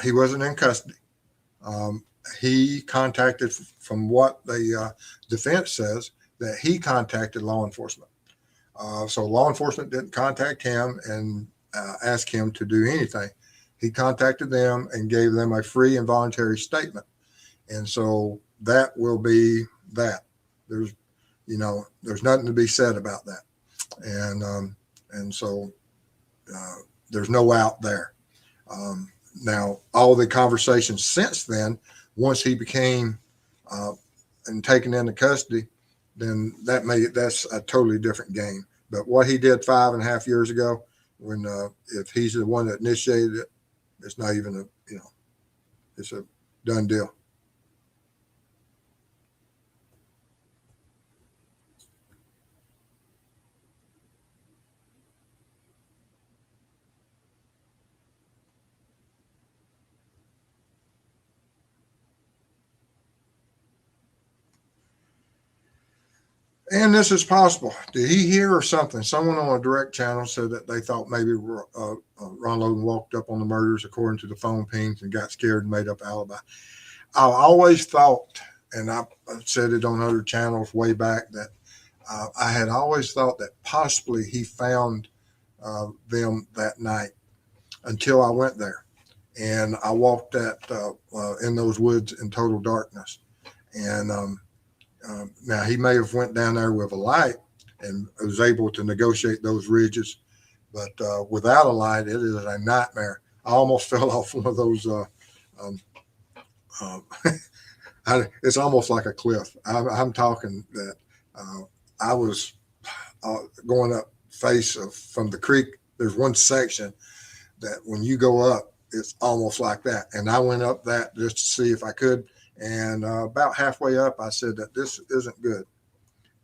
he wasn't in custody. Um, he contacted, from what the defense says, that he contacted law enforcement. So law enforcement didn't contact him and ask him to do anything. He contacted them and gave them a free and voluntary statement. And so that will be that. There's, there's nothing to be said about that. And so there's no out there. Now, all the conversations since then, once he became and taken into custody, then that's a totally different game. But what he did 5.5 years ago, when if he's the one that initiated it, it's not even it's a done deal. And this is possible. Did he hear or something? Someone on a direct channel said that they thought maybe Ron Logan walked up on the murders according to the phone pings and got scared and made up alibi. I always thought, and I said it on other channels way back, that I had always thought that possibly he found them that night until I went there. and I walked that in those woods in total darkness. And now he may have went down there with a light and was able to negotiate those ridges, but without a light, it is a nightmare. I almost fell off one of those. Um, uh, it's almost like a cliff. I'm talking that I was going up face of from the creek. There's one section that when you go up, it's almost like that. And I went up that just to see if I could. And about halfway up, I said that this isn't good.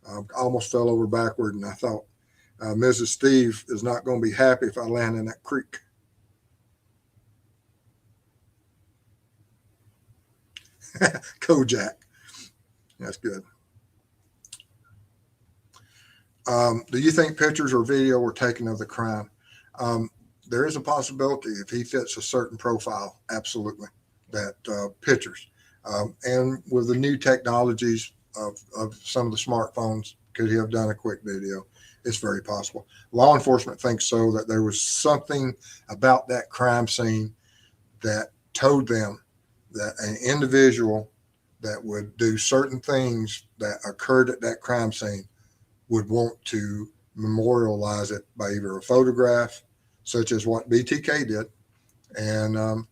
I almost fell over backward, and I thought, Mrs. Steve is not going to be happy if I land in that creek. Kojak. That's good. Do you think pictures or video were taken of the crime? There is a possibility if he fits a certain profile, absolutely, that pictures. And with the new technologies of some of the smartphones, could he have done a quick video? It's very possible. Law enforcement thinks so, that there was something about that crime scene that told them that an individual that would do certain things that occurred at that crime scene would want to memorialize it by either a photograph, such as what BTK did. And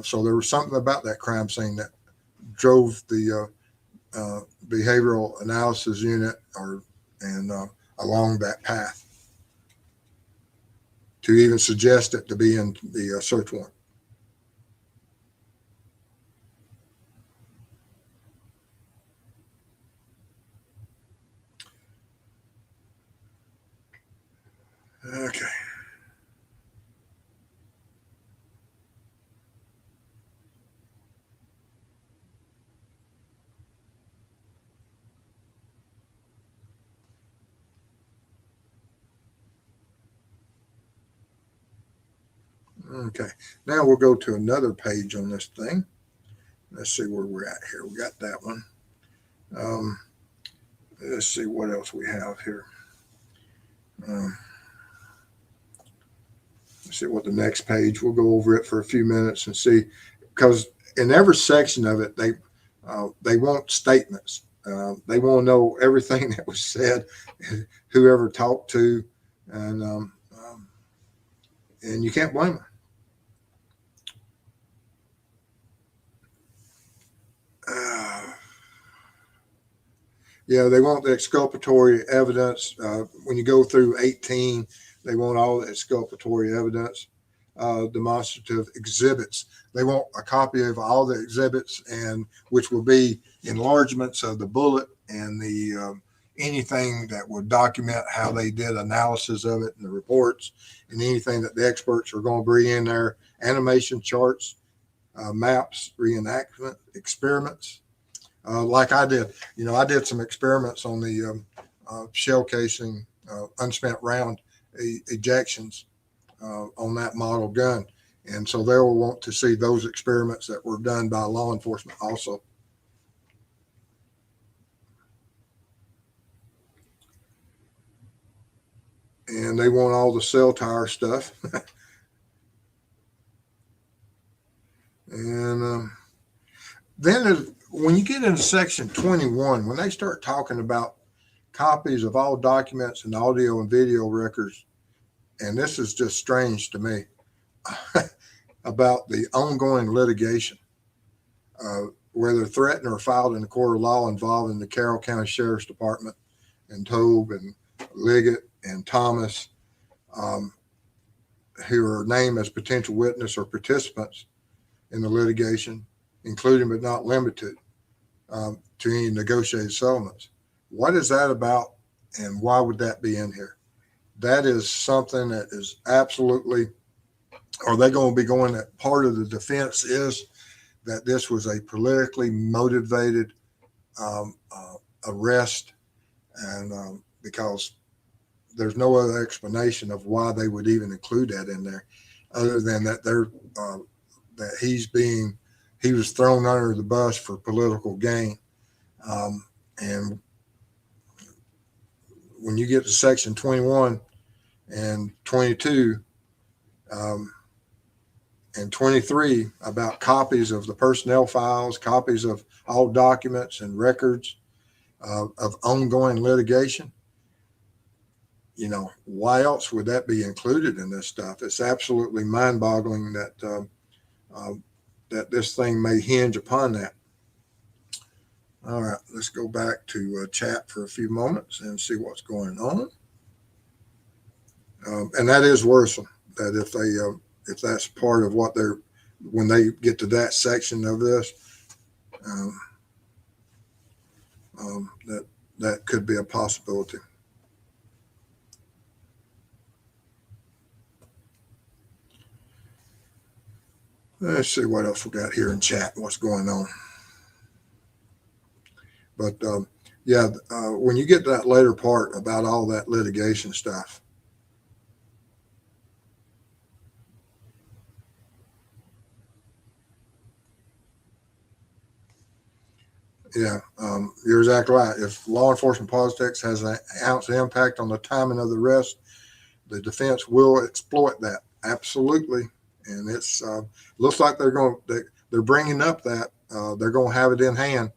so there was something about that crime scene that drove the behavioral analysis unit along that path to even suggest it to be in the search warrant. Okay. Okay. Now we'll go to another page on this thing. Let's see where we're at here. We got that one. Let's see what else we have here. Let's see what the next page. We'll go over it for a few minutes and see, because in every section of it, they want statements. They want to know everything that was said, whoever talked to, and you can't blame them. Yeah, they want the exculpatory evidence. When you go through 18, they want all the exculpatory evidence, demonstrative exhibits. They want a copy of all the exhibits, and which will be enlargements of the bullet and the anything that would document how they did analysis of it and the reports, and anything that the experts are going to bring in there, animation charts, maps, reenactment, experiments. Like I did, I did some experiments on the shell casing, unspent round ejections on that model gun. And so they will want to see those experiments that were done by law enforcement also. And they want all the cell tower stuff. And then when you get into section 21, when they start talking about copies of all documents and audio and video records, and this is just strange to me, about the ongoing litigation, whether threatened or filed in the court of law involving the Carroll County Sheriff's Department and Tobe and Liggett and Thomas, who are named as potential witness or participants in the litigation, including but not limited to any negotiated settlements. What is that about, and why would that be in here? That is something that is absolutely, are they going to be going that part of the defense is that this was a politically motivated arrest, and because there's no other explanation of why they would even include that in there, other than that that he was thrown under the bus for political gain. And when you get to section 21 and 22, and 23 about copies of the personnel files, copies of all documents and records of ongoing litigation. You know, why else would that be included in this stuff? It's absolutely mind-boggling that that this thing may hinge upon that. All right, let's go back to chat for a few moments and see what's going on. And that is worrisome. That if that's part of what they're, when they get to that section of this, that could be a possibility. Let's see what else we got here in chat. What's going on? But yeah, when you get to that later part about all that litigation stuff, yeah, you're exactly right. If law enforcement politics has an ounce of impact on the timing of the arrest, the defense will exploit that. Absolutely. And it's looks like they're bringing up that they're going to have it in hand.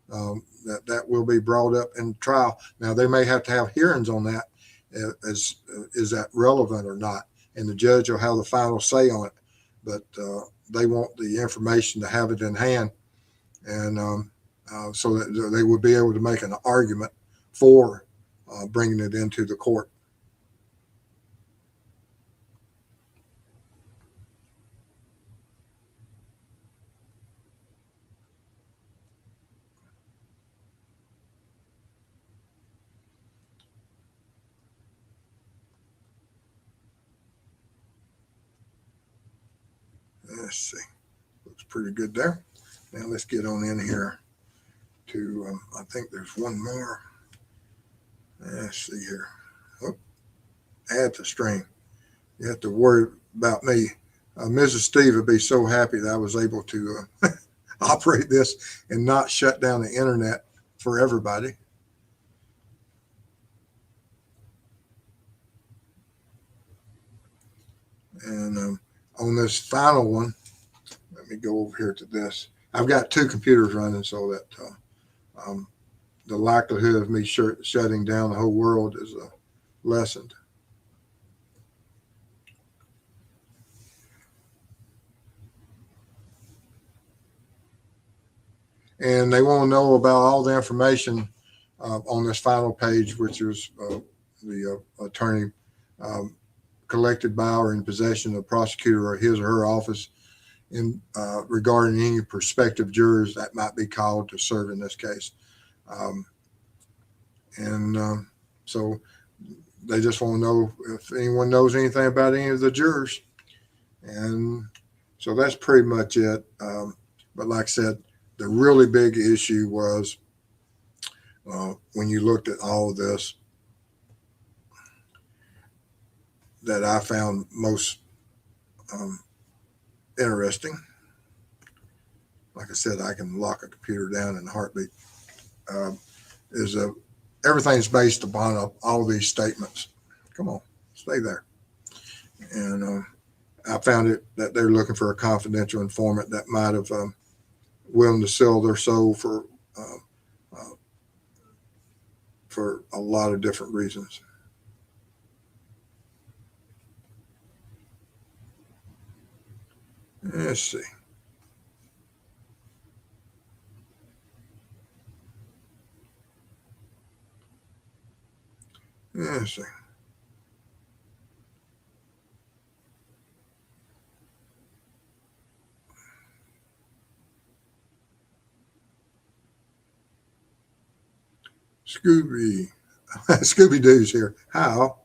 That will be brought up in trial. Now they may have to have hearings on that. Is that relevant or not? And the judge will have the final say on it. But they want the information to have it in hand, and so that they would be able to make an argument for bringing it into the court. Let's see. Looks pretty good there. Now let's get on in here to, I think there's one more. Let's see here. Oh, add to stream. You have to worry about me. Mrs. Steve would be so happy that I was able to operate this and not shut down the internet for everybody. And on this final one, let me go over here to this. I've got two computers running so that the likelihood of me shutting down the whole world is lessened. And they want to know about all the information on this final page, which is the attorney collected by or in possession of the prosecutor or his or her office in regarding any prospective jurors that might be called to serve in this case. So they just want to know if anyone knows anything about any of the jurors. And so that's pretty much it. But like I said, the really big issue was when you looked at all of this that I found most interesting. Like I said, I can lock a computer down in a heartbeat. Everything's based upon all these statements. Come on, stay there. And I found it that they're looking for a confidential informant that might have willing to sell their soul for a lot of different reasons. Let's see. Let's see. Scooby-Doo's here. How?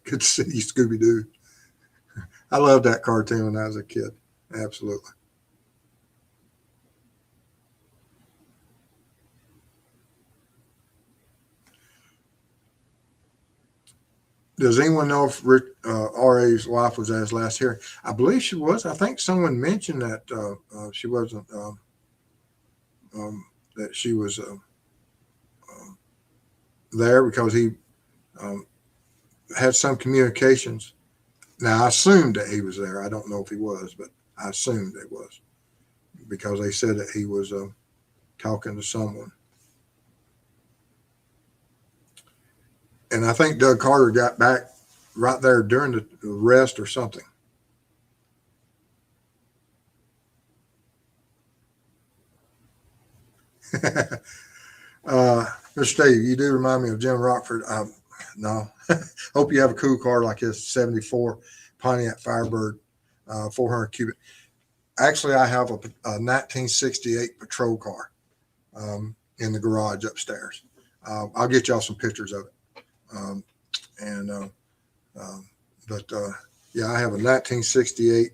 Good to see you, Scooby-Doo. I loved that cartoon when I was a kid. Absolutely. Does anyone know if R.A.'s wife was at his last hearing? I believe she was. I think someone mentioned that she wasn't, that she was there because he had some communications. Now, I assumed that he was there. I don't know if he was, but I assumed it was because they said that he was talking to someone. And I think Doug Carter got back right there during the arrest or something. Mr. Steve, you do remind me of Jim Rockford. No, hope you have a cool car like his 74 Pontiac Firebird, 400 cubic. Actually, I have a 1968 patrol car in the garage upstairs. I'll get y'all some pictures of it. But yeah, I have a 1968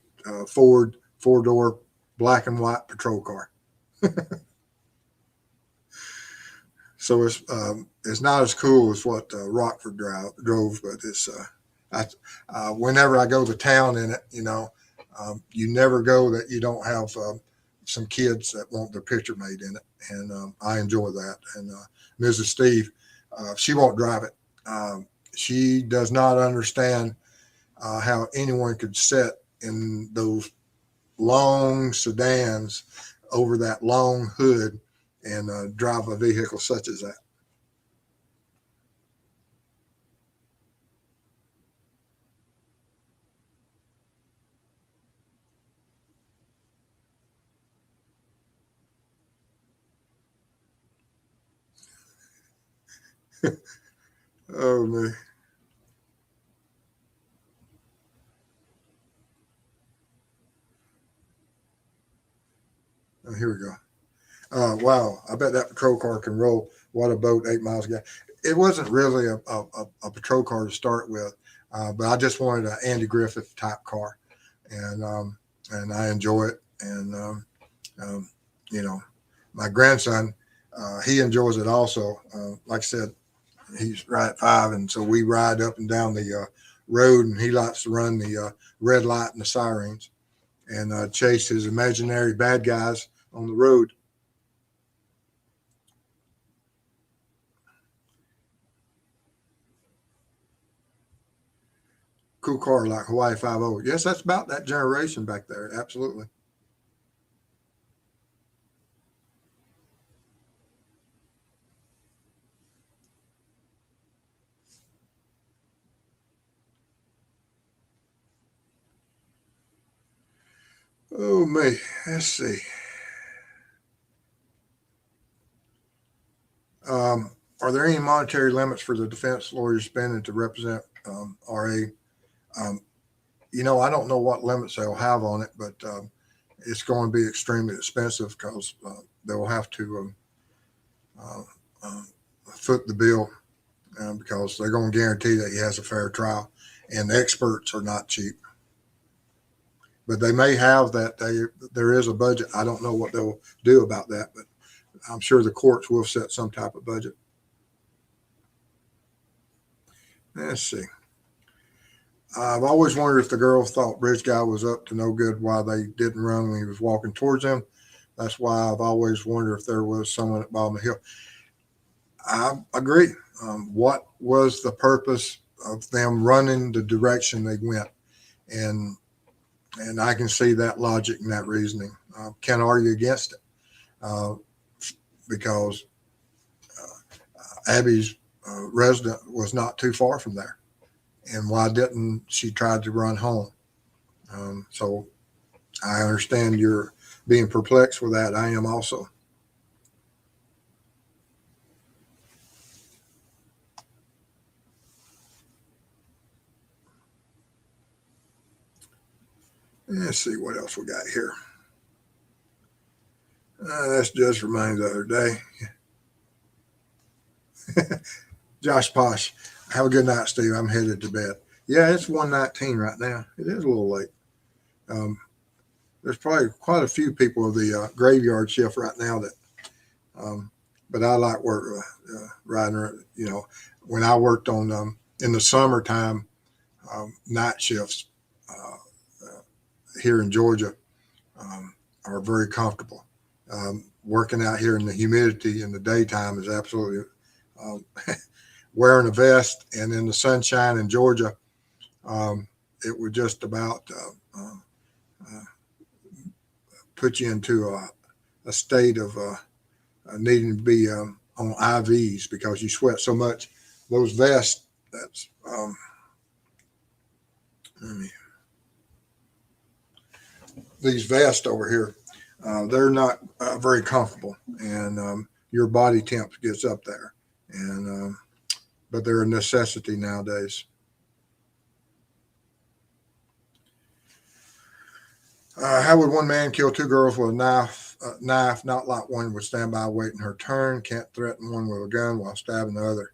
Ford 4-door black and white patrol car. So it's not as cool as what Rockford drove, but it's whenever I go to town in it, you never go that you don't have some kids that want their picture made in it, and I enjoy that. And Mrs. Steve, she won't drive it. She does not understand how anyone could sit in those long sedans over that long hood and drive a vehicle such as that. Oh man. Oh, here we go. Wow, I bet that patrol car can roll. What a boat, 8 miles a gallon. It wasn't really a patrol car to start with, but I just wanted an Andy Griffith type car, and I enjoy it. And my grandson, he enjoys it also. Like I said, he's right at 5, and so we ride up and down the road, and he likes to run the red light and the sirens, and chase his imaginary bad guys on the road. Cool car like Hawaii 5.0. Yes, that's about that generation back there. Absolutely. Oh, me. Let's see. Are there any monetary limits for the defense lawyers spending to represent RA? Um, I don't know what limits they'll have on it, but it's going to be extremely expensive because they will have to uh, uh, foot the bill because they're going to guarantee that he has a fair trial, and experts are not cheap. But they may have that. There is a budget. I don't know what they'll do about that, but I'm sure the courts will set some type of budget. Let's see. I've always wondered if the girl thought Bridge Guy was up to no good why they didn't run when he was walking towards them. That's why I've always wondered if there was someone at bottom of the hill. I agree. What was the purpose of them running the direction they went? And I can see that logic and that reasoning. Can't argue against it because Abby's resident was not too far from there. And why didn't she try to run home? So I understand you're being perplexed with that. I am also. Let's see what else we got here. That's just reminded the other day. Josh Posh, have a good night, Steve. I'm headed to bed. Yeah, it's 1:19 right now. It is a little late. There's probably quite a few people of the graveyard shift right now that, but I like work riding. When I worked on in the summertime night shifts here in Georgia are very comfortable. Working out here in the humidity in the daytime is absolutely wearing a vest, and in the sunshine in Georgia, it would just about put you into a state of needing to be on IVs because you sweat so much. Those vests, that's these vests over here, they're not very comfortable, and your body temp gets up there, and but they're a necessity nowadays. How would one man kill two girls with a knife? Not like one would stand by waiting her turn. Can't threaten one with a gun while stabbing the other.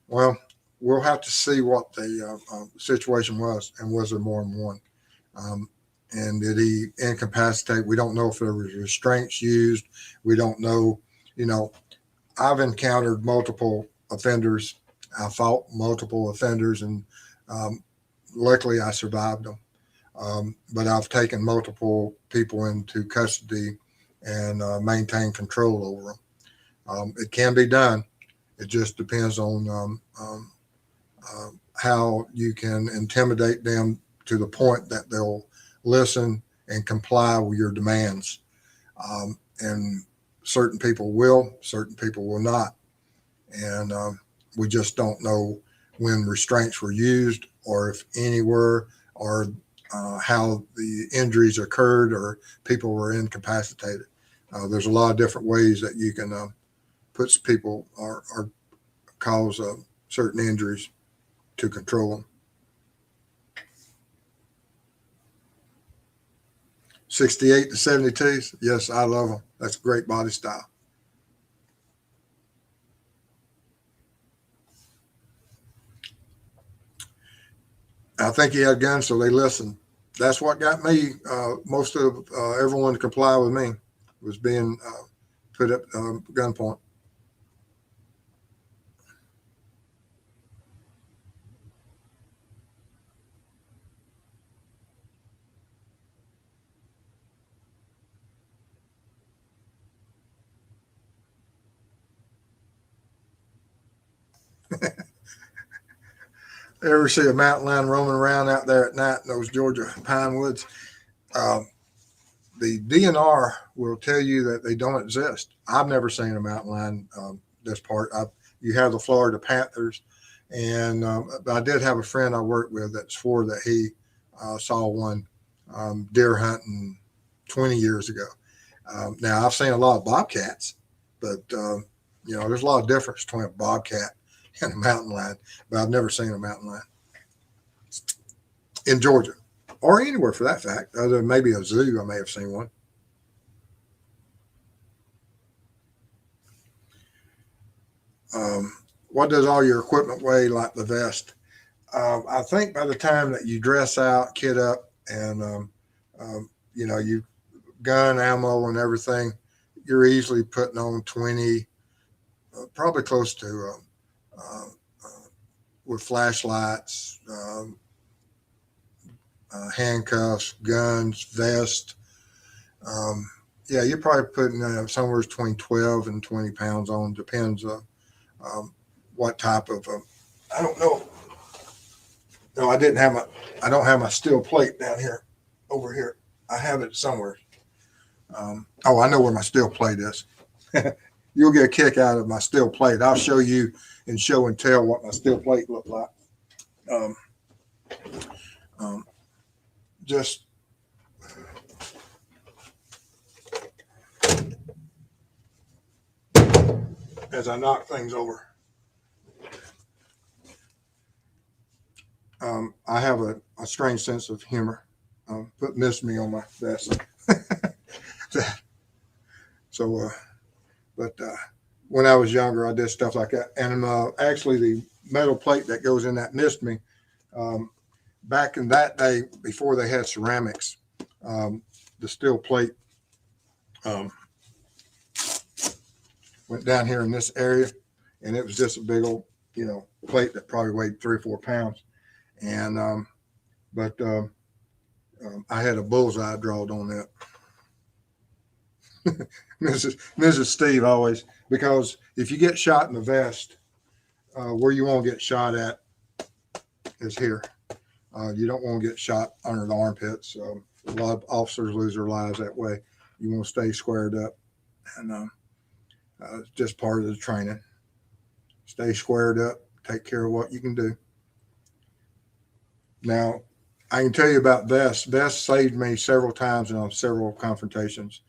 Well, we'll have to see what the situation was, and was there more than one? And did he incapacitate? We don't know if there was restraints used. We don't know. I've encountered multiple offenders. I fought multiple offenders, and luckily I survived them. But I've taken multiple people into custody and maintained control over them. It can be done. It just depends on how you can intimidate them to the point that they'll listen and comply with your demands. And certain people will, certain people will not. And we just don't know when restraints were used, or if any were, or how the injuries occurred, or people were incapacitated. There's a lot of different ways that you can put people or cause certain injuries to control them. 68 to 72s. Yes, I love them. That's a great body style. I think he had guns, so they listened. That's what got me. Most of everyone to comply with me was being put at gunpoint. Ever see a mountain lion roaming around out there at night in those Georgia pine woods? The DNR will tell you that they don't exist. I've never seen a mountain lion this part. You have the Florida Panthers, and but I did have a friend I worked with that swore that he saw one deer hunting 20 years ago. Now, I've seen a lot of bobcats, but there's a lot of difference between a bobcat and a mountain lion, but I've never seen a mountain lion in Georgia, or anywhere for that fact, other than maybe a zoo. I may have seen one. What does all your equipment weigh, like the vest? I think by the time that you dress out, kit up, and you gun, ammo, and everything, you're easily putting on 20, probably close to with flashlights, handcuffs, guns, vest. You're probably putting somewhere between 12 and 20 pounds on. Depends what type of. I don't know. No, I don't have my steel plate down here. Over here, I have it somewhere. I know where my steel plate is. You'll get a kick out of my steel plate. I'll show you in show and tell what my steel plate looked like. Just as I knock things over. I have a strange sense of humor. Missed me on my vest. So, when I was younger, I did stuff like that. And actually, the metal plate that goes in that missed me. Back in that day, before they had ceramics, the steel plate went down here in this area, and it was just a big old, plate that probably weighed 3 or 4 pounds. And I had a bullseye drawn on that. Mrs. Steve always, because if you get shot in the vest, where you won't get shot at is here. You don't want to get shot under the armpits. A lot of officers lose their lives that way. You want to stay squared up, and it's just part of the training. Stay squared up. Take care of what you can do. Now, I can tell you about vests. Vests saved me several times in several confrontations.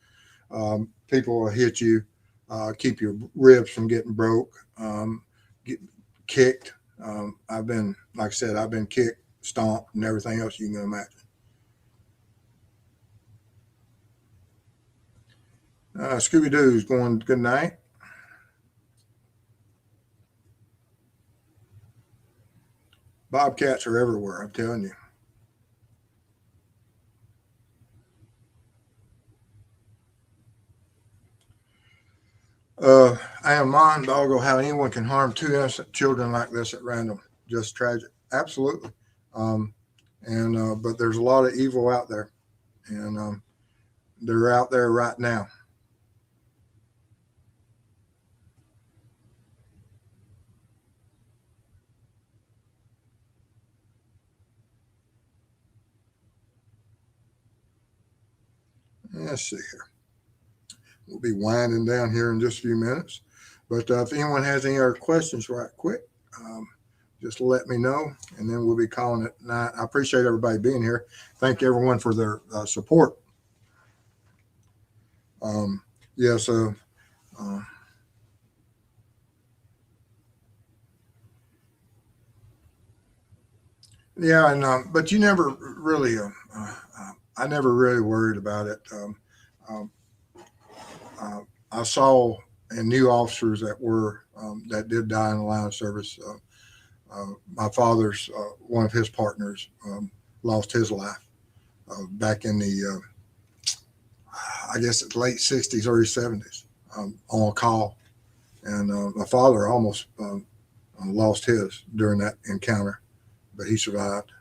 People will hit you, keep your ribs from getting broke, get kicked. I've been, like I said, I've been kicked, stomped, and everything else you can imagine. Scooby-Doo's going, good night. Bobcats are everywhere, I'm telling you. I am mind boggled how anyone can harm two innocent children like this at random. Just tragic. Absolutely. But there's a lot of evil out there, and they're out there right now. Let's see here. We'll be winding down here in just a few minutes. But if anyone has any other questions right quick, just let me know, and then we'll be calling it night. I appreciate everybody being here. Thank everyone for their support. Yes. Yeah, and but you never really, I never really worried about it. Um, I saw and knew officers that were that did die in the line of service. My father's one of his partners lost his life back in the I guess it's late '60s, early '70s on a call, and my father almost lost his during that encounter, but he survived.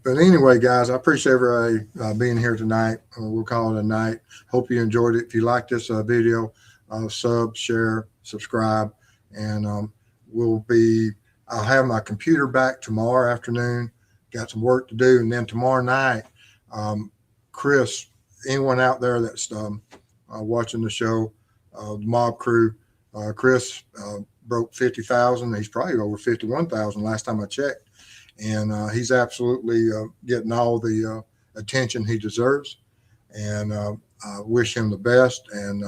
But anyway, guys, I appreciate everybody being here tonight. We'll call it a night. Hope you enjoyed it. If you like this video, sub, share, subscribe, and I'll have my computer back tomorrow afternoon. Got some work to do, and then tomorrow night, Chris, anyone out there that's watching the show, the mob crew, Chris broke 50,000. He's probably over 51,000 last time I checked. And he's absolutely getting all the attention he deserves. And I wish him the best. And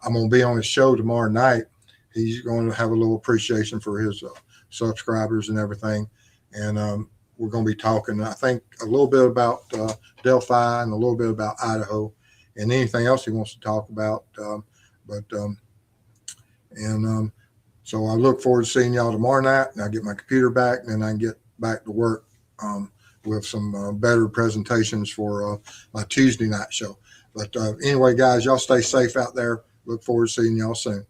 I'm going to be on his show tomorrow night. He's going to have a little appreciation for his subscribers and everything. And we're going to be talking, I think, a little bit about Delphi and a little bit about Idaho and anything else he wants to talk about. So I look forward to seeing y'all tomorrow night. And I'll get my computer back, and then I can get back to work with some better presentations for my Tuesday night show. But anyway, guys, y'all stay safe out there. Look forward to seeing y'all soon.